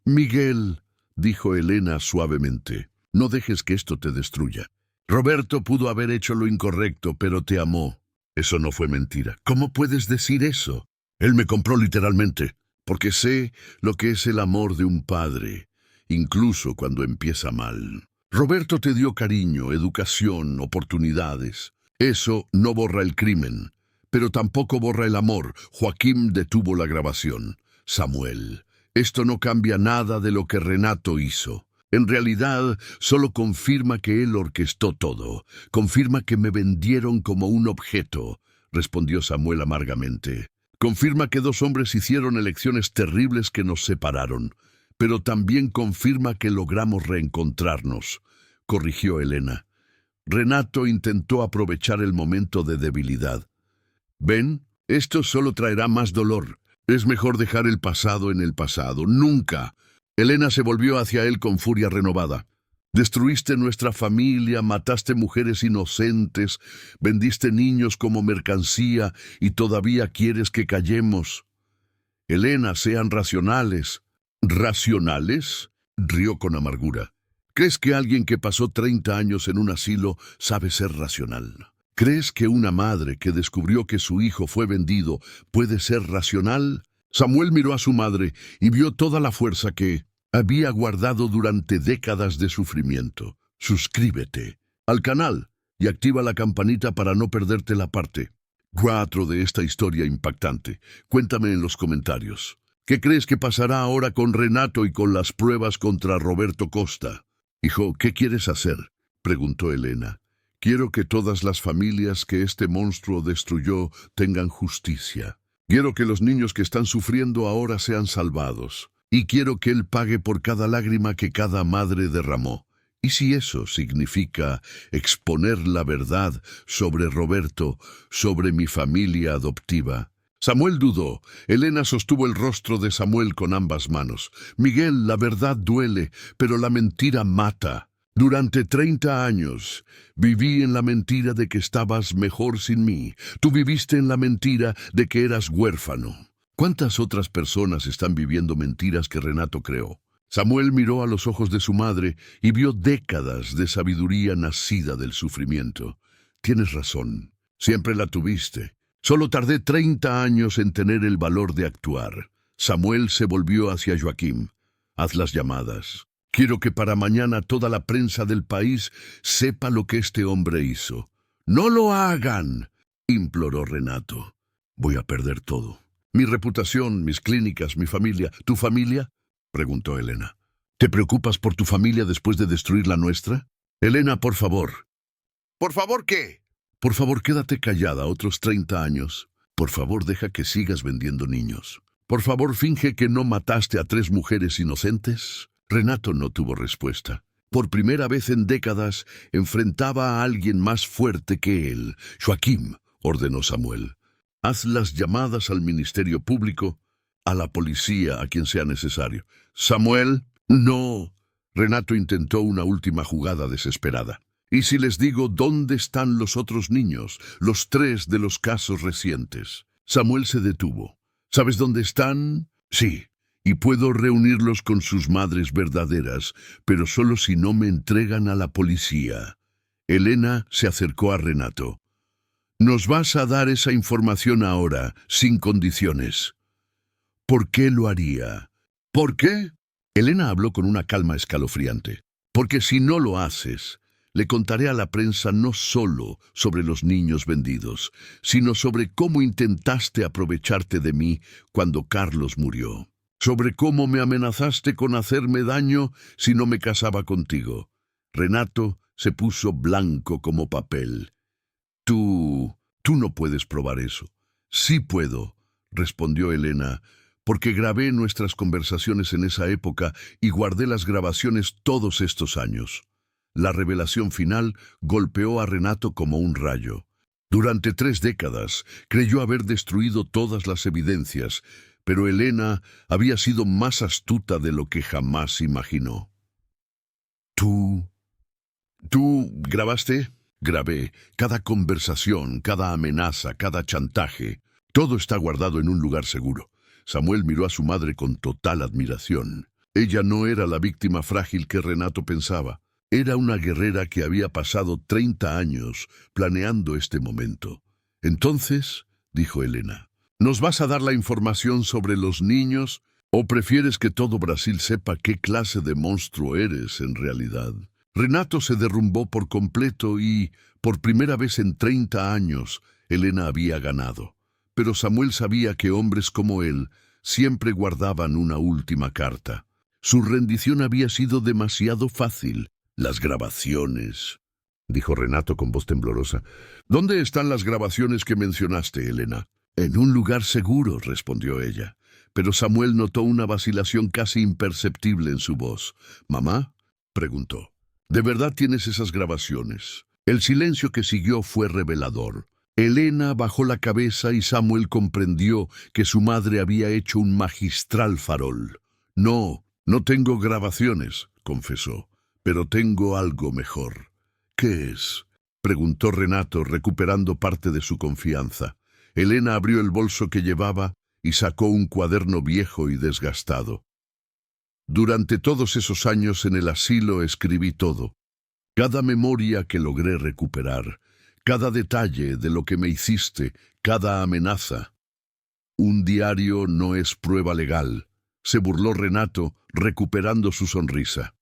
Miguel, dijo Elena suavemente, no dejes que esto te destruya. Roberto pudo haber hecho lo incorrecto, pero te amó. Eso no fue mentira. ¿Cómo puedes decir eso? Él me compró literalmente, porque sé lo que es el amor de un padre, incluso cuando empieza mal. Roberto te dio cariño, educación, oportunidades. Eso no borra el crimen, pero tampoco borra el amor. Joaquín detuvo la grabación. Samuel, esto no cambia nada de lo que Renato hizo. En realidad, solo confirma que él orquestó todo. Confirma que me vendieron como un objeto, respondió Samuel amargamente. Confirma que 2 hombres hicieron elecciones terribles que nos separaron, pero también confirma que logramos reencontrarnos, corrigió Elena. Renato intentó aprovechar el momento de debilidad. ¿Ven? Esto solo traerá más dolor. Es mejor dejar el pasado en el pasado. ¡Nunca! Elena se volvió hacia él con furia renovada. Destruiste nuestra familia, mataste mujeres inocentes, vendiste niños como mercancía y todavía quieres que callemos. Elena, sean racionales. ¿Racionales? Rió con amargura. ¿Crees que alguien que pasó 30 años en un asilo sabe ser racional? ¿Crees que una madre que descubrió que su hijo fue vendido puede ser racional? Samuel miró a su madre y vio toda la fuerza que había guardado durante décadas de sufrimiento. Suscríbete al canal y activa la campanita para no perderte la parte 4 de esta historia impactante. Cuéntame en los comentarios. ¿Qué crees que pasará ahora con Renato y con las pruebas contra Roberto Costa? Hijo, ¿qué quieres hacer?, preguntó Elena. Quiero que todas las familias que este monstruo destruyó tengan justicia. Quiero que los niños que están sufriendo ahora sean salvados. Y quiero que él pague por cada lágrima que cada madre derramó. ¿Y si eso significa exponer la verdad sobre Roberto, sobre mi familia adoptiva? Samuel dudó. Elena sostuvo el rostro de Samuel con ambas manos. Miguel, la verdad duele, pero la mentira mata. Durante 30 años viví en la mentira de que estabas mejor sin mí. Tú viviste en la mentira de que eras huérfano. ¿Cuántas otras personas están viviendo mentiras que Renato creó? Samuel miró a los ojos de su madre y vio décadas de sabiduría nacida del sufrimiento. Tienes razón, siempre la tuviste. Solo tardé 30 años en tener el valor de actuar. Samuel se volvió hacia Joaquín. Haz las llamadas. Quiero que para mañana toda la prensa del país sepa lo que este hombre hizo. ¡No lo hagan!, imploró Renato. Voy a perder todo. Mi reputación, mis clínicas, mi familia. ¿Tu familia?, preguntó Elena. ¿Te preocupas por tu familia después de destruir la nuestra? Elena, por favor. ¿Por favor qué? Por favor, quédate callada otros 30 años. Por favor, deja que sigas vendiendo niños. Por favor, finge que no mataste a 3 mujeres inocentes. Renato no tuvo respuesta. Por primera vez en décadas, enfrentaba a alguien más fuerte que él. Joaquín, ordenó Samuel. Haz las llamadas al Ministerio Público, a la policía, a quien sea necesario. Samuel, no. Renato intentó una última jugada desesperada. ¿Y si les digo dónde están los otros niños, los 3 de los casos recientes? Samuel se detuvo. ¿Sabes dónde están? Sí, y puedo reunirlos con sus madres verdaderas, pero solo si no me entregan a la policía. Elena se acercó a Renato. Nos vas a dar esa información ahora, sin condiciones. ¿Por qué lo haría? ¿Por qué? Elena habló con una calma escalofriante. Porque si no lo haces, le contaré a la prensa no solo sobre los niños vendidos, sino sobre cómo intentaste aprovecharte de mí cuando Carlos murió. Sobre cómo me amenazaste con hacerme daño si no me casaba contigo. Renato se puso blanco como papel. Tú Tú no puedes probar eso. Sí puedo, respondió Elena, porque grabé nuestras conversaciones en esa época y guardé las grabaciones todos estos años. La revelación final golpeó a Renato como un rayo. Durante 3 décadas creyó haber destruido todas las evidencias, pero Elena había sido más astuta de lo que jamás imaginó. ¿Tú grabaste? Grabé cada conversación, cada amenaza, cada chantaje. Todo está guardado en un lugar seguro. Samuel miró a su madre con total admiración. Ella no era la víctima frágil que Renato pensaba. Era una guerrera que había pasado 30 años planeando este momento. Entonces, dijo Elena, ¿nos vas a dar la información sobre los niños o prefieres que todo Brasil sepa qué clase de monstruo eres en realidad? Renato se derrumbó por completo y, por primera vez en 30 años, Elena había ganado. Pero Samuel sabía que hombres como él siempre guardaban una última carta. Su rendición había sido demasiado fácil. Las grabaciones, dijo Renato con voz temblorosa. ¿Dónde están las grabaciones que mencionaste, Elena? En un lugar seguro, respondió ella. Pero Samuel notó una vacilación casi imperceptible en su voz. ¿Mamá?, preguntó. ¿De verdad tienes esas grabaciones? El silencio que siguió fue revelador. Elena bajó la cabeza y Samuel comprendió que su madre había hecho un magistral farol. No tengo grabaciones, confesó. Pero tengo algo mejor. ¿Qué es?, preguntó Renato, recuperando parte de su confianza. Elena abrió el bolso que llevaba y sacó un cuaderno viejo y desgastado. Durante todos esos años en el asilo escribí todo. Cada memoria que logré recuperar, cada detalle de lo que me hiciste, cada amenaza. Un diario no es prueba legal, se burló Renato, recuperando su sonrisa.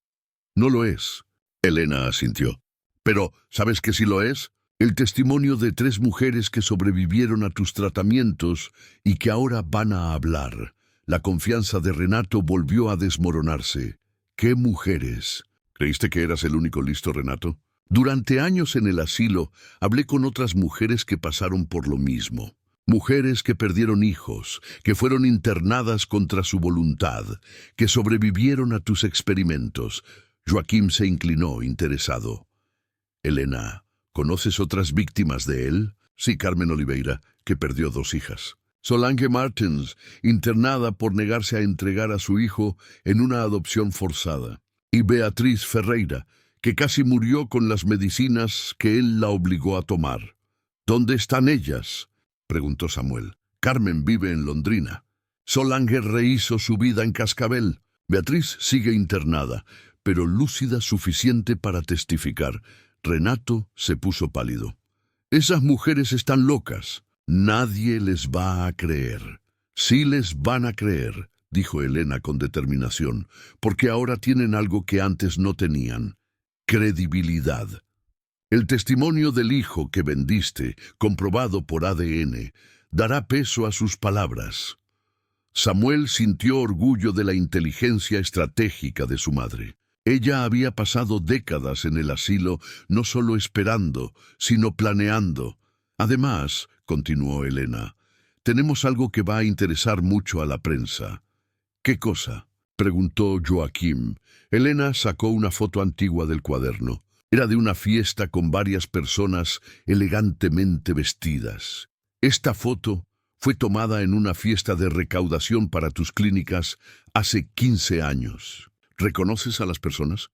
No lo es, Elena asintió. Pero, ¿sabes qué sí lo es? El testimonio de 3 mujeres que sobrevivieron a tus tratamientos y que ahora van a hablar. La confianza de Renato volvió a desmoronarse. ¿Qué mujeres? ¿Creíste que eras el único listo, Renato? Durante años en el asilo hablé con otras mujeres que pasaron por lo mismo. Mujeres que perdieron hijos, que fueron internadas contra su voluntad, que sobrevivieron a tus experimentos. Joaquim se inclinó, interesado. Elena, ¿conoces otras víctimas de él? Sí, Carmen Oliveira, que perdió 2 hijas. Solange Martins, internada por negarse a entregar a su hijo en una adopción forzada. Y Beatriz Ferreira, que casi murió con las medicinas que él la obligó a tomar. ¿Dónde están ellas?, preguntó Samuel. Carmen vive en Londrina. Solange rehizo su vida en Cascabel. Beatriz sigue internada, pero lúcida suficiente para testificar. Renato se puso pálido. Esas mujeres están locas. Nadie les va a creer. Sí les van a creer, dijo Elena con determinación, porque ahora tienen algo que antes no tenían: credibilidad. El testimonio del hijo que vendiste, comprobado por ADN, dará peso a sus palabras. Samuel sintió orgullo de la inteligencia estratégica de su madre. Ella había pasado décadas en el asilo, no solo esperando, sino planeando. Además, continuó Elena, tenemos algo que va a interesar mucho a la prensa. ¿Qué cosa?, preguntó Joaquim. Elena sacó una foto antigua del cuaderno. Era de una fiesta con varias personas elegantemente vestidas. Esta foto fue tomada en una fiesta de recaudación para tus clínicas hace 15 años. ¿Reconoces a las personas?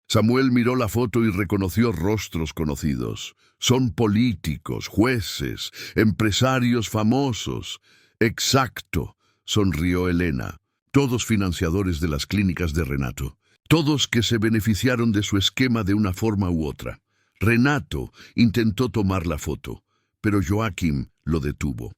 Samuel miró la foto y reconoció rostros conocidos. Son políticos, jueces, empresarios famosos. Exacto, sonrió Elena. Todos financiadores de las clínicas de Renato. Todos que se beneficiaron de su esquema de una forma u otra. Renato intentó tomar la foto, pero Joaquim lo detuvo.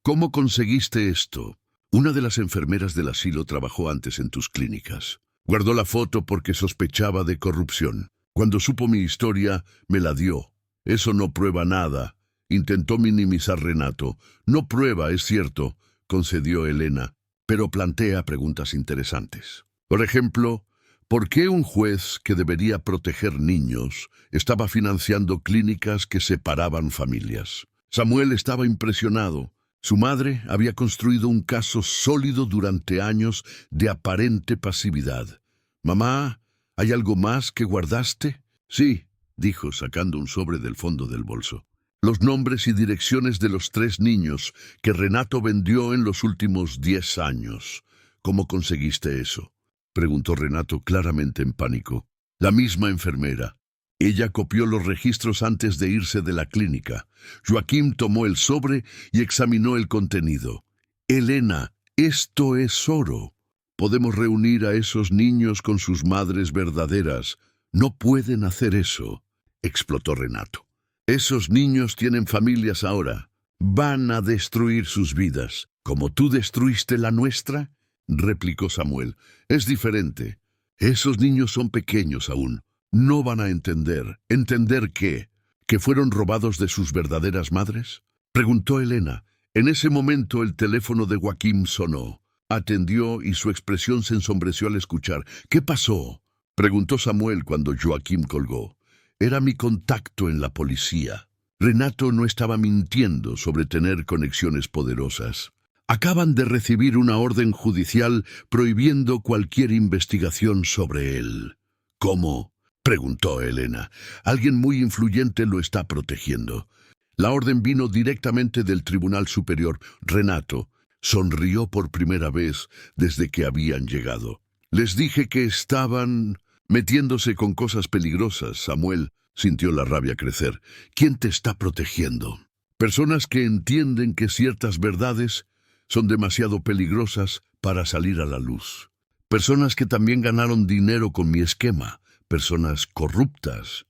¿Cómo conseguiste esto? Una de las enfermeras del asilo trabajó antes en tus clínicas. Guardó la foto porque sospechaba de corrupción. Cuando supo mi historia, me la dio. Eso no prueba nada, intentó minimizar Renato. No prueba, es cierto, concedió Elena, pero plantea preguntas interesantes. Por ejemplo, ¿por qué un juez que debería proteger niños estaba financiando clínicas que separaban familias? Samuel estaba impresionado. Su madre había construido un caso sólido durante años de aparente pasividad. «Mamá, ¿hay algo más que guardaste?» «Sí», dijo, sacando un sobre del fondo del bolso. «Los nombres y direcciones de los 3 niños que Renato vendió en los últimos 10 años. ¿Cómo conseguiste eso?», preguntó Renato claramente en pánico. «La misma enfermera. Ella copió los registros antes de irse de la clínica». Joaquim tomó el sobre y examinó el contenido. «Elena, esto es oro. Podemos reunir a esos niños con sus madres verdaderas. No pueden hacer eso», explotó Renato. «Esos niños tienen familias ahora. Van a destruir sus vidas. ¿Como tú destruiste la nuestra?», replicó Samuel. «Es diferente. Esos niños son pequeños aún. No van a entender. ¿Entender qué? ¿Que fueron robados de sus verdaderas madres?», preguntó Elena. En ese momento el teléfono de Joaquim sonó. Atendió y su expresión se ensombreció al escuchar. «¿Qué pasó?», preguntó Samuel cuando Joaquim colgó. «Era mi contacto en la policía». Renato no estaba mintiendo sobre tener conexiones poderosas. «Acaban de recibir una orden judicial prohibiendo cualquier investigación sobre él». «¿Cómo?», preguntó Elena. «Alguien muy influyente lo está protegiendo». La orden vino directamente del Tribunal Superior. Renato sonrió por primera vez desde que habían llegado. «Les dije que estaban metiéndose con cosas peligrosas». Samuel sintió la rabia crecer. «¿Quién te está protegiendo?». «Personas que entienden que ciertas verdades son demasiado peligrosas para salir a la luz. Personas que también ganaron dinero con mi esquema. Personas corruptas».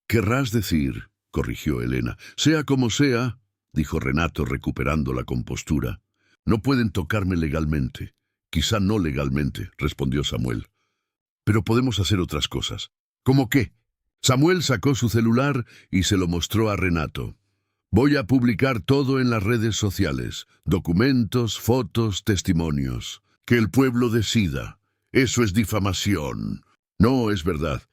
«Querrás decir», corrigió Elena. «Sea como sea», dijo Renato recuperando la compostura. «No pueden tocarme legalmente». «Quizá no legalmente», respondió Samuel. «Pero podemos hacer otras cosas». «¿Cómo qué?». Samuel sacó su celular y se lo mostró a Renato. «Voy a publicar todo en las redes sociales. Documentos, fotos, testimonios. Que el pueblo decida. Eso es difamación». «No, es verdad».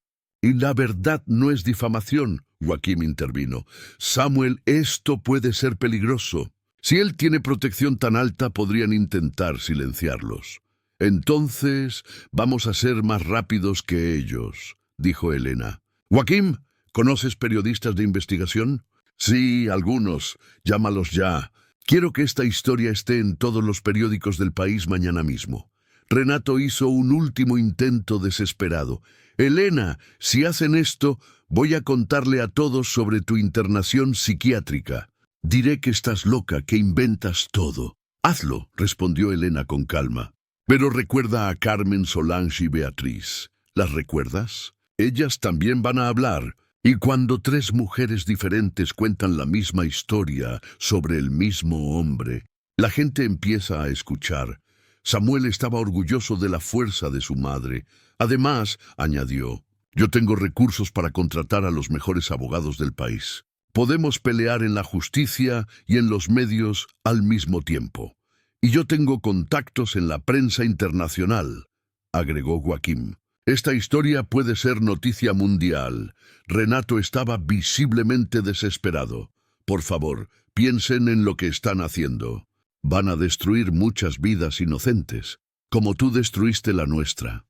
«Y la verdad no es difamación», Joaquim intervino. «Samuel, esto puede ser peligroso. Si él tiene protección tan alta, podrían intentar silenciarlos». «Entonces vamos a ser más rápidos que ellos», dijo Elena. «Joaquim, ¿conoces periodistas de investigación?». «Sí, algunos. Llámalos ya. Quiero que esta historia esté en todos los periódicos del país mañana mismo». Renato hizo un último intento desesperado. «Elena, si hacen esto, voy a contarle a todos sobre tu internación psiquiátrica. Diré que estás loca, que inventas todo». «Hazlo», respondió Elena con calma. «Pero recuerda a Carmen, Solange y Beatriz. ¿Las recuerdas? Ellas también van a hablar. Y cuando 3 mujeres diferentes cuentan la misma historia sobre el mismo hombre, la gente empieza a escuchar». Samuel estaba orgulloso de la fuerza de su madre. Además, añadió, «yo tengo recursos para contratar a los mejores abogados del país. Podemos pelear en la justicia y en los medios al mismo tiempo. Y yo tengo contactos en la prensa internacional», agregó Joaquim. «Esta historia puede ser noticia mundial». Renato estaba visiblemente desesperado. «Por favor, piensen en lo que están haciendo. Van a destruir muchas vidas inocentes, como tú destruiste la nuestra»,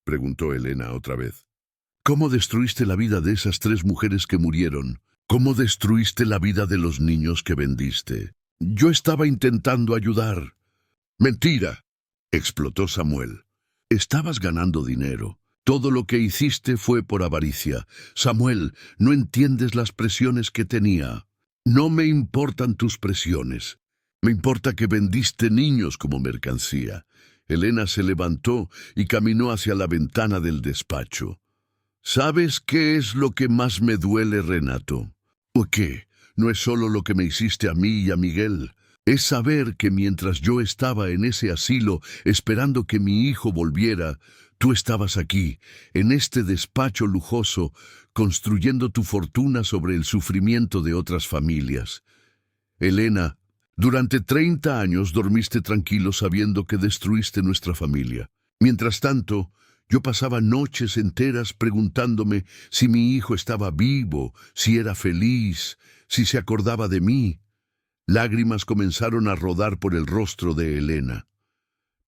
preguntó Elena otra vez. «¿Cómo destruiste la vida de esas 3 mujeres que murieron? ¿Cómo destruiste la vida de los niños que vendiste?». «Yo estaba intentando ayudar». «Mentira», explotó Samuel. «Estabas ganando dinero. Todo lo que hiciste fue por avaricia. Samuel, no entiendes las presiones que tenía». «No me importan tus presiones. Me importa que vendiste niños como mercancía». Elena se levantó y caminó hacia la ventana del despacho. «¿Sabes qué es lo que más me duele, Renato?». «¿O qué? No es solo lo que me hiciste a mí y a Miguel. Es saber que mientras yo estaba en ese asilo esperando que mi hijo volviera, tú estabas aquí, en este despacho lujoso, construyendo tu fortuna sobre el sufrimiento de otras familias. Elena, durante 30 años dormiste tranquilo sabiendo que destruiste nuestra familia. Mientras tanto, yo pasaba noches enteras preguntándome si mi hijo estaba vivo, si era feliz, si se acordaba de mí. Lágrimas comenzaron a rodar por el rostro de Elena.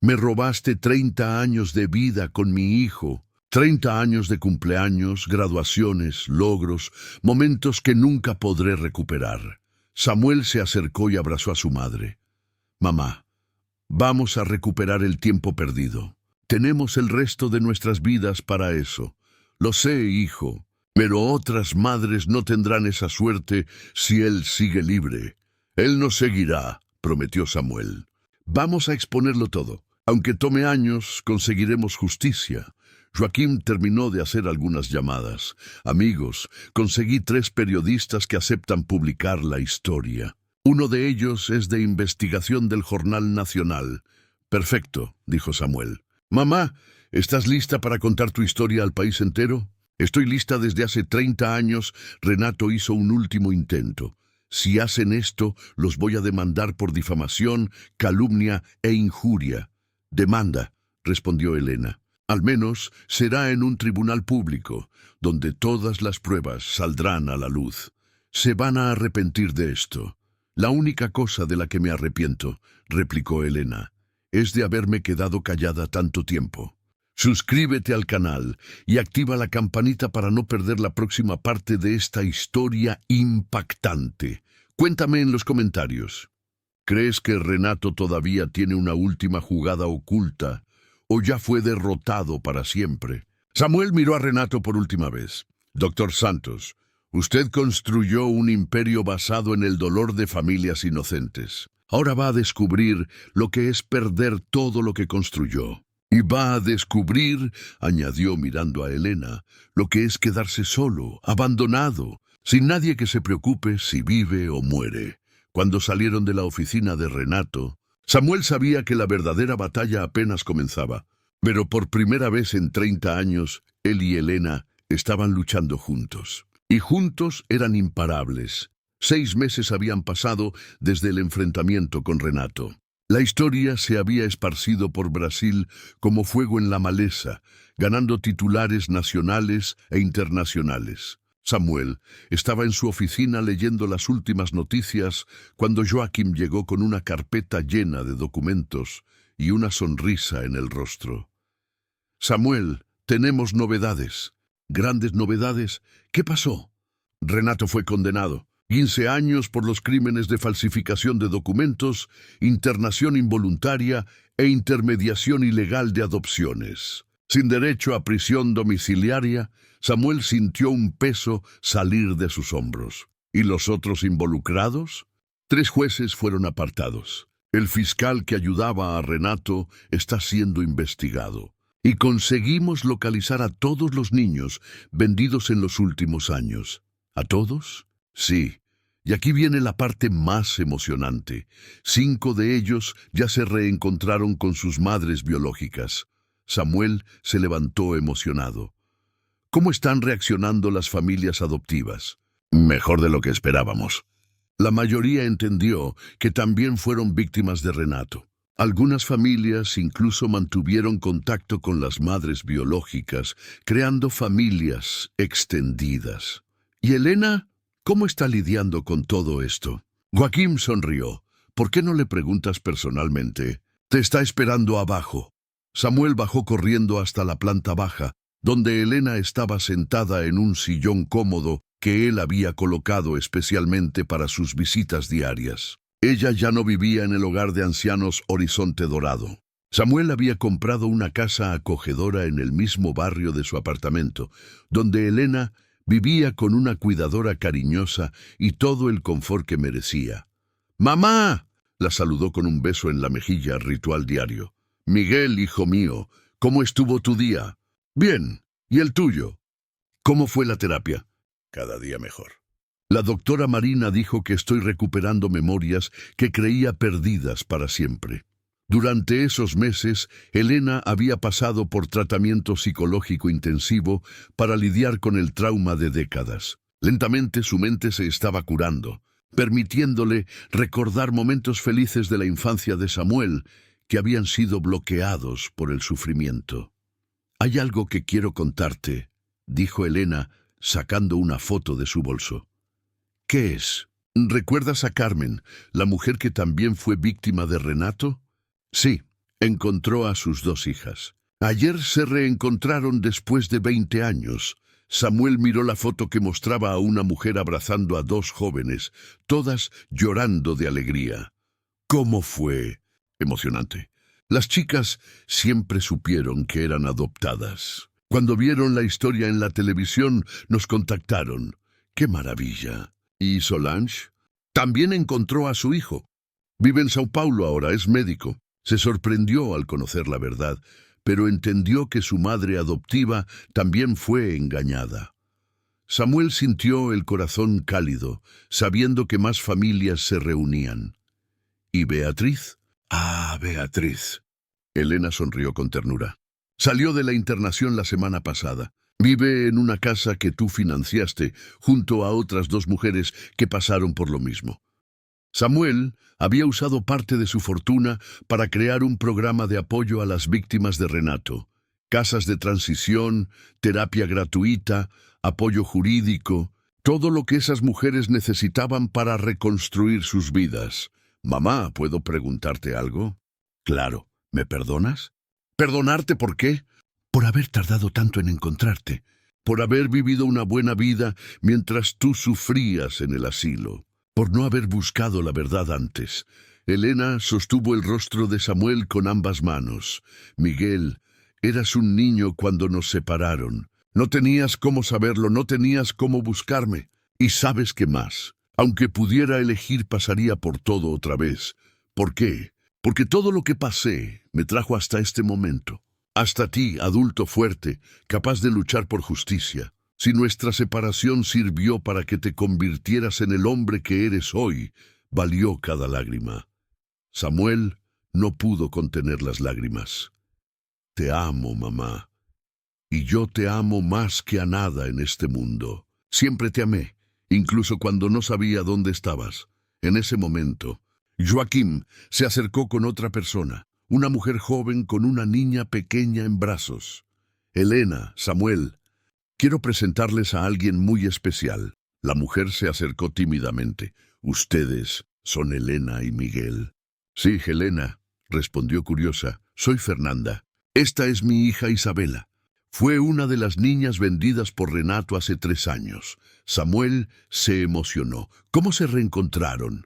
Me robaste 30 años de vida con mi hijo, 30 años de cumpleaños, graduaciones, logros, momentos que nunca podré recuperar. Samuel se acercó y abrazó a su madre. Mamá, vamos a recuperar el tiempo perdido. Tenemos el resto de nuestras vidas para eso. Lo sé, hijo, pero otras madres no tendrán esa suerte si él sigue libre. Él nos seguirá, prometió Samuel. Vamos a exponerlo todo. Aunque tome años, conseguiremos justicia. Joaquín terminó de hacer algunas llamadas. Amigos, conseguí 3 periodistas que aceptan publicar la historia. Uno de ellos es de investigación del Jornal Nacional. Perfecto, dijo Samuel. Mamá, ¿estás lista para contar tu historia al país entero? Estoy lista desde hace 30 años. Renato hizo un último intento. Si hacen esto, los voy a demandar por difamación, calumnia e injuria. Demanda, respondió Elena. Al menos será en un tribunal público, donde todas las pruebas saldrán a la luz. Se van a arrepentir de esto. La única cosa de la que me arrepiento, replicó Elena, es de haberme quedado callada tanto tiempo. Suscríbete al canal y activa la campanita para no perder la próxima parte de esta historia impactante. Cuéntame en los comentarios. ¿Crees que Renato todavía tiene una última jugada oculta o ya fue derrotado para siempre? Samuel miró a Renato por última vez. Doctor Santos, usted construyó un imperio basado en el dolor de familias inocentes. Ahora va a descubrir lo que es perder todo lo que construyó. Y va a descubrir, añadió mirando a Elena, lo que es quedarse solo, abandonado, sin nadie que se preocupe si vive o muere. Cuando salieron de la oficina de Renato, Samuel sabía que la verdadera batalla apenas comenzaba, pero por primera vez en 30 años, él y Elena estaban luchando juntos. Y juntos eran imparables. 6 meses habían pasado desde el enfrentamiento con Renato. La historia se había esparcido por Brasil como fuego en la maleza, ganando titulares nacionales e internacionales. Samuel estaba en su oficina leyendo las últimas noticias cuando Joaquín llegó con una carpeta llena de documentos y una sonrisa en el rostro. Samuel, tenemos novedades. ¿Grandes novedades? ¿Qué pasó? Renato fue condenado. 15 años por los crímenes de falsificación de documentos, internación involuntaria e intermediación ilegal de adopciones. Sin derecho a prisión domiciliaria, Samuel sintió un peso salir de sus hombros. ¿Y los otros involucrados? 3 jueces fueron apartados. El fiscal que ayudaba a Renato está siendo investigado. Y conseguimos localizar a todos los niños vendidos en los últimos años. ¿A todos? Sí. Y aquí viene la parte más emocionante. 5 de ellos ya se reencontraron con sus madres biológicas. Samuel se levantó emocionado. ¿Cómo están reaccionando las familias adoptivas? Mejor de lo que esperábamos. La mayoría entendió que también fueron víctimas de Renato. Algunas familias incluso mantuvieron contacto con las madres biológicas, creando familias extendidas. ¿Y Elena? ¿Cómo está lidiando con todo esto? Joaquín sonrió. ¿Por qué no le preguntas personalmente? Te está esperando abajo. Samuel bajó corriendo hasta la planta baja, donde Elena estaba sentada en un sillón cómodo que él había colocado especialmente para sus visitas diarias. Ella ya no vivía en el hogar de ancianos Horizonte Dorado. Samuel había comprado una casa acogedora en el mismo barrio de su apartamento, donde Elena vivía con una cuidadora cariñosa y todo el confort que merecía. ¡Mamá!, la saludó con un beso en la mejilla, ritual diario. Miguel, hijo mío, ¿cómo estuvo tu día? Bien. ¿Y el tuyo? ¿Cómo fue la terapia? Cada día mejor. La doctora Marina dijo que estoy recuperando memorias que creía perdidas para siempre. Durante esos meses, Elena había pasado por tratamiento psicológico intensivo para lidiar con el trauma de décadas. Lentamente su mente se estaba curando, permitiéndole recordar momentos felices de la infancia de Samuel que habían sido bloqueados por el sufrimiento. «Hay algo que quiero contarte», dijo Elena, sacando una foto de su bolso. «¿Qué es?». ¿Recuerdas a Carmen, la mujer que también fue víctima de Renato? Sí, encontró a sus dos hijas. Ayer se reencontraron después de 20 años. Samuel miró la foto que mostraba a una mujer abrazando a dos jóvenes, todas llorando de alegría. ¿Cómo fue? Emocionante. Las chicas siempre supieron que eran adoptadas. Cuando vieron la historia en la televisión, nos contactaron. ¡Qué maravilla! ¿Y Solange? También encontró a su hijo. Vive en Sao Paulo ahora, es médico. Se sorprendió al conocer la verdad, pero entendió que su madre adoptiva también fue engañada. Samuel sintió el corazón cálido, sabiendo que más familias se reunían. ¿Y Beatriz? Ah, Beatriz. Elena sonrió con ternura. Salió de la internación la semana pasada. Vive en una casa que tú financiaste, junto a otras dos mujeres que pasaron por lo mismo. Samuel había usado parte de su fortuna para crear un programa de apoyo a las víctimas de Renato. Casas de transición, terapia gratuita, apoyo jurídico, todo lo que esas mujeres necesitaban para reconstruir sus vidas. Mamá, ¿puedo preguntarte algo? Claro, ¿me perdonas? ¿Perdonarte por qué? Por haber tardado tanto en encontrarte, por haber vivido una buena vida mientras tú sufrías en el asilo, por no haber buscado la verdad antes. Elena sostuvo el rostro de Samuel con ambas manos. Miguel, eras un niño cuando nos separaron. No tenías cómo saberlo, no tenías cómo buscarme. Y ¿sabes qué más? Aunque pudiera elegir, pasaría por todo otra vez. ¿Por qué? Porque todo lo que pasé me trajo hasta este momento. Hasta ti, adulto fuerte, capaz de luchar por justicia. Si nuestra separación sirvió para que te convirtieras en el hombre que eres hoy, valió cada lágrima. Samuel no pudo contener las lágrimas. Te amo, mamá. Y yo te amo más que a nada en este mundo. Siempre te amé, incluso cuando no sabía dónde estabas. En ese momento, Joaquín se acercó con otra persona. Una mujer joven con una niña pequeña en brazos. Elena, Samuel, quiero presentarles a alguien muy especial. La mujer se acercó tímidamente. Ustedes son Elena y Miguel. Sí, Helena, respondió curiosa. Soy Fernanda. Esta es mi hija Isabela. Fue una de las niñas vendidas por Renato hace 3 años. Samuel se emocionó. ¿Cómo se reencontraron?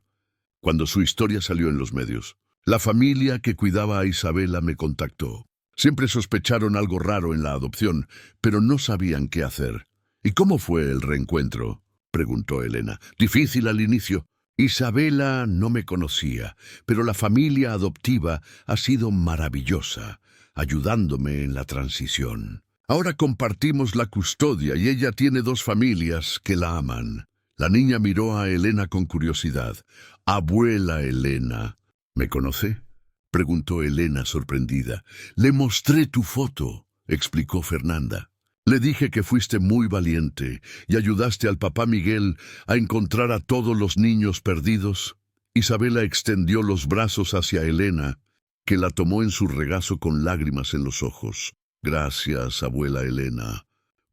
Cuando su historia salió en los medios. La familia que cuidaba a Isabela me contactó. Siempre sospecharon algo raro en la adopción, pero no sabían qué hacer. ¿Y cómo fue el reencuentro?, preguntó Elena. Difícil al inicio. Isabela no me conocía, pero la familia adoptiva ha sido maravillosa, ayudándome en la transición. Ahora compartimos la custodia y ella tiene 2 familias que la aman. La niña miró a Elena con curiosidad. Abuela Elena. ¿Me conoce?, preguntó Elena sorprendida. Le mostré tu foto, explicó Fernanda. Le dije que fuiste muy valiente y ayudaste al papá Miguel a encontrar a todos los niños perdidos. Isabela extendió los brazos hacia Elena, que la tomó en su regazo con lágrimas en los ojos. Gracias, abuela Elena,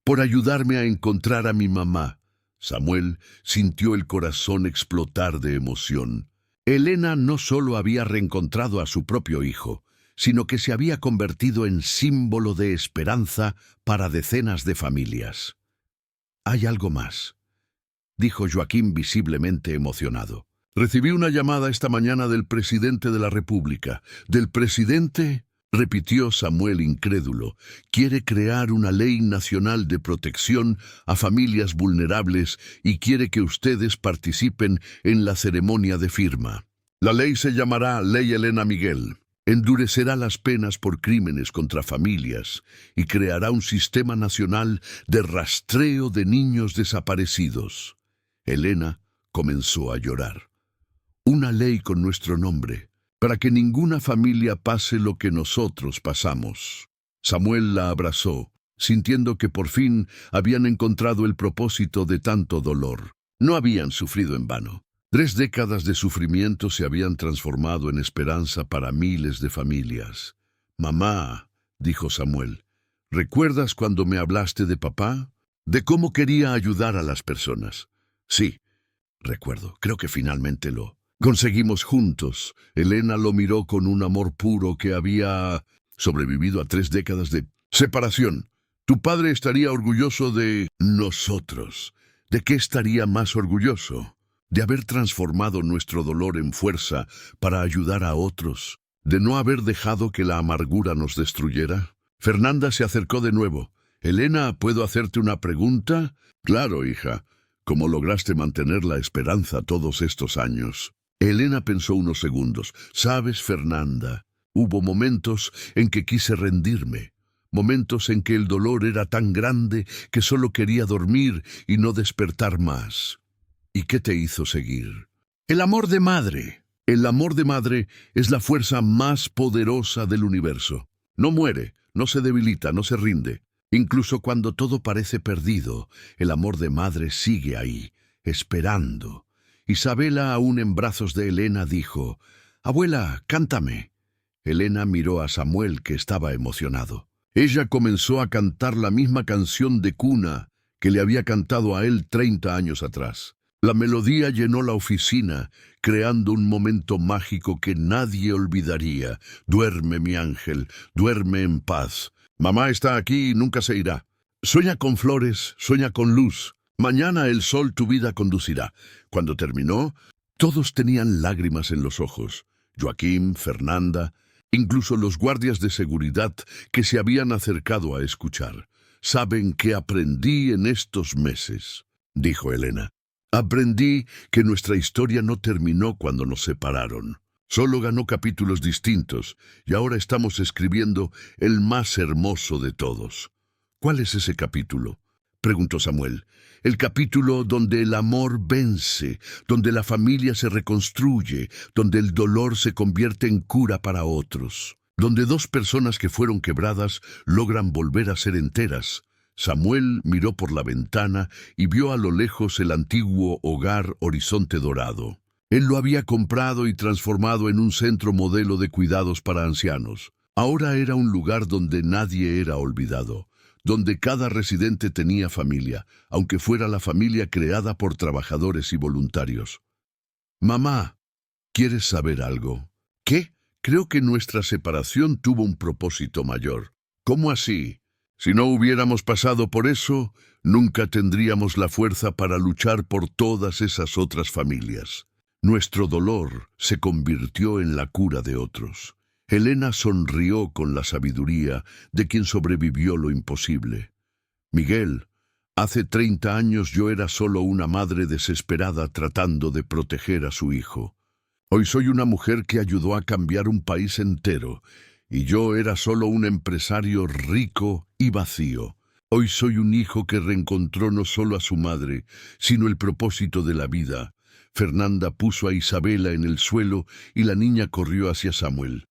por ayudarme a encontrar a mi mamá. Samuel sintió el corazón explotar de emoción. Elena no solo había reencontrado a su propio hijo, sino que se había convertido en símbolo de esperanza para decenas de familias. «Hay algo más», dijo Joaquín visiblemente emocionado. «Recibí una llamada esta mañana del presidente de la República». «¿Del presidente?», repitió Samuel incrédulo. «Quiere crear una ley nacional de protección a familias vulnerables y quiere que ustedes participen en la ceremonia de firma. La ley se llamará Ley Elena Miguel. Endurecerá las penas por crímenes contra familias y creará un sistema nacional de rastreo de niños desaparecidos». Elena comenzó a llorar. «Una ley con nuestro nombre, para que ninguna familia pase lo que nosotros pasamos». Samuel la abrazó, sintiendo que por fin habían encontrado el propósito de tanto dolor. No habían sufrido en vano. 3 décadas de sufrimiento se habían transformado en esperanza para miles de familias. «Mamá», dijo Samuel, «¿recuerdas cuando me hablaste de papá? De cómo quería ayudar a las personas». «Sí, Recuerdo, creo que finalmente lo conseguimos juntos. Elena lo miró con un amor puro que había sobrevivido a 3 décadas de separación. Tu padre estaría orgulloso de nosotros. ¿De qué estaría más orgulloso? De haber transformado nuestro dolor en fuerza para ayudar a otros. ¿De no haber dejado que la amargura nos destruyera? Fernanda se acercó de nuevo. Elena, ¿puedo hacerte una pregunta? Claro, hija. ¿Cómo lograste mantener la esperanza todos estos años? Elena pensó unos segundos. Sabes, Fernanda, hubo momentos en que quise rendirme. Momentos en que el dolor era tan grande que solo quería dormir y no despertar más. ¿Y qué te hizo seguir? El amor de madre. El amor de madre es la fuerza más poderosa del universo. No muere, no se debilita, no se rinde. Incluso cuando todo parece perdido, el amor de madre sigue ahí, esperando. Isabela, aún en brazos de Elena, dijo: «Abuela, cántame». Elena miró a Samuel, que estaba emocionado. Ella comenzó a cantar la misma canción de cuna que le había cantado a él 30 años atrás. La melodía llenó la oficina, creando un momento mágico que nadie olvidaría. Duerme, mi ángel, duerme en paz. Mamá está aquí y nunca se irá. Sueña con flores, sueña con luz. Mañana el sol tu vida conducirá. Cuando terminó, todos tenían lágrimas en los ojos. Joaquín, Fernanda, incluso los guardias de seguridad que se habían acercado a escuchar. «¿Saben qué aprendí en estos meses?», dijo Elena. «Aprendí que nuestra historia no terminó cuando nos separaron. Solo ganó capítulos distintos y ahora estamos escribiendo el más hermoso de todos». «¿Cuál es ese capítulo?», preguntó Samuel. «El capítulo donde el amor vence, donde la familia se reconstruye, donde el dolor se convierte en cura para otros, donde 2 personas que fueron quebradas logran volver a ser enteras». Samuel miró por la ventana y vio a lo lejos el antiguo hogar Horizonte Dorado. Él lo había comprado y transformado en un centro modelo de cuidados para ancianos. Ahora era un lugar donde nadie era olvidado, donde cada residente tenía familia, aunque fuera la familia creada por trabajadores y voluntarios. «Mamá, ¿quieres saber algo?» «¿Qué?» «Creo que nuestra separación tuvo un propósito mayor». «¿Cómo así?» «Si no hubiéramos pasado por eso, nunca tendríamos la fuerza para luchar por todas esas otras familias. Nuestro dolor se convirtió en la cura de otros». Elena sonrió con la sabiduría de quien sobrevivió lo imposible. «Miguel, hace 30 años yo era solo una madre desesperada tratando de proteger a su hijo. Hoy soy una mujer que ayudó a cambiar un país entero, y yo era solo un empresario rico y vacío. Hoy soy un hijo que reencontró no solo a su madre, sino el propósito de la vida». Fernanda puso a Isabela en el suelo y la niña corrió hacia Samuel.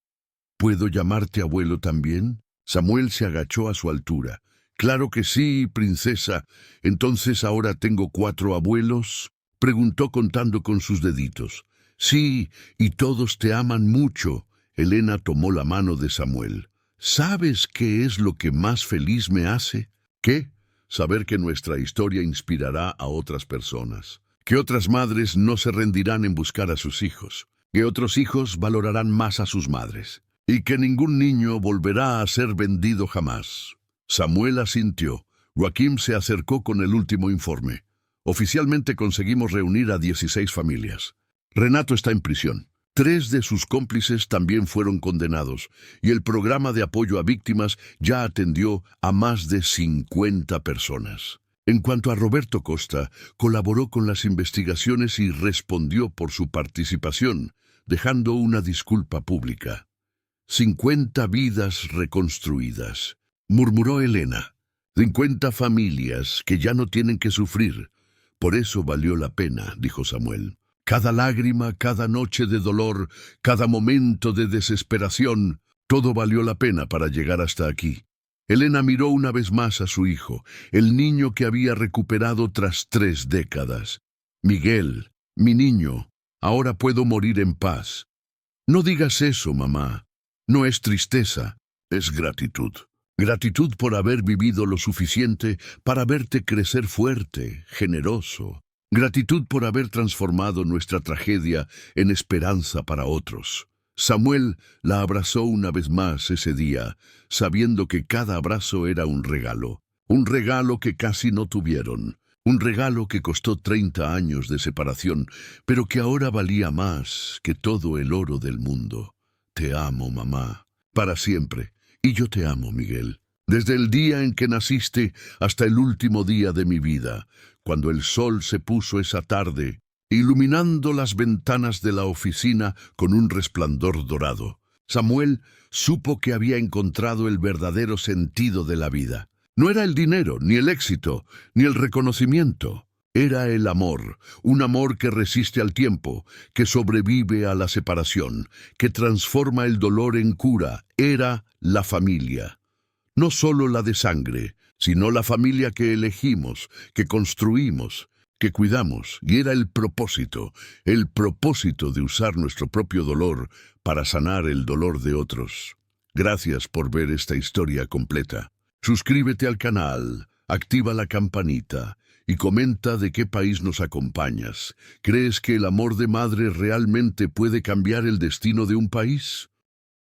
«¿Puedo llamarte abuelo también?». Samuel se agachó a su altura. «Claro que sí, princesa. ¿Entonces ahora tengo 4 abuelos?», preguntó contando con sus deditos. «Sí, y todos te aman mucho». Elena tomó la mano de Samuel. «¿Sabes qué es lo que más feliz me hace?». «¿Qué?». «Saber que nuestra historia inspirará a otras personas. Que otras madres no se rendirán en buscar a sus hijos. Que otros hijos valorarán más a sus madres. Y que ningún niño volverá a ser vendido jamás». Samuel asintió. Joaquín se acercó con el último informe. «Oficialmente conseguimos reunir a 16 familias. Renato está en prisión. 3 de sus cómplices también fueron condenados, y el programa de apoyo a víctimas ya atendió a más de 50 personas. En cuanto a Roberto Costa, colaboró con las investigaciones y respondió por su participación, dejando una disculpa pública. 50 vidas reconstruidas», murmuró Elena. 50 familias que ya no tienen que sufrir. «Por eso valió la pena», dijo Samuel. «Cada lágrima, cada noche de dolor, cada momento de desesperación, todo valió la pena para llegar hasta aquí». Elena miró una vez más a su hijo, el niño que había recuperado tras 3 décadas. «Miguel, mi niño, ahora puedo morir en paz». «No digas eso, mamá. No es tristeza, es gratitud. Gratitud por haber vivido lo suficiente para verte crecer fuerte, generoso, Gratitud por haber transformado nuestra tragedia en esperanza para otros. Samuel la abrazó una vez más ese día, sabiendo que cada abrazo era un regalo que casi no tuvieron, un regalo que costó 30 años de separación, pero que ahora valía más que todo el oro del mundo. Te amo, mamá, para siempre, y yo te amo, Miguel. Desde el día en que naciste hasta el último día de mi vida, cuando el sol se puso esa tarde, iluminando las ventanas de la oficina con un resplandor dorado. Samuel supo que había encontrado el verdadero sentido de la vida. No era el dinero, ni el éxito, ni el reconocimiento. Era el amor, un amor que resiste al tiempo, que sobrevive a la separación, que transforma el dolor en cura. Era la familia. No solo la de sangre, sino la familia que elegimos, que construimos, que cuidamos, y era el propósito de usar nuestro propio dolor para sanar el dolor de otros. Gracias por ver esta historia completa. Suscríbete al canal, activa la campanita y comenta de qué país nos acompañas. ¿Crees que el amor de madre realmente puede cambiar el destino de un país?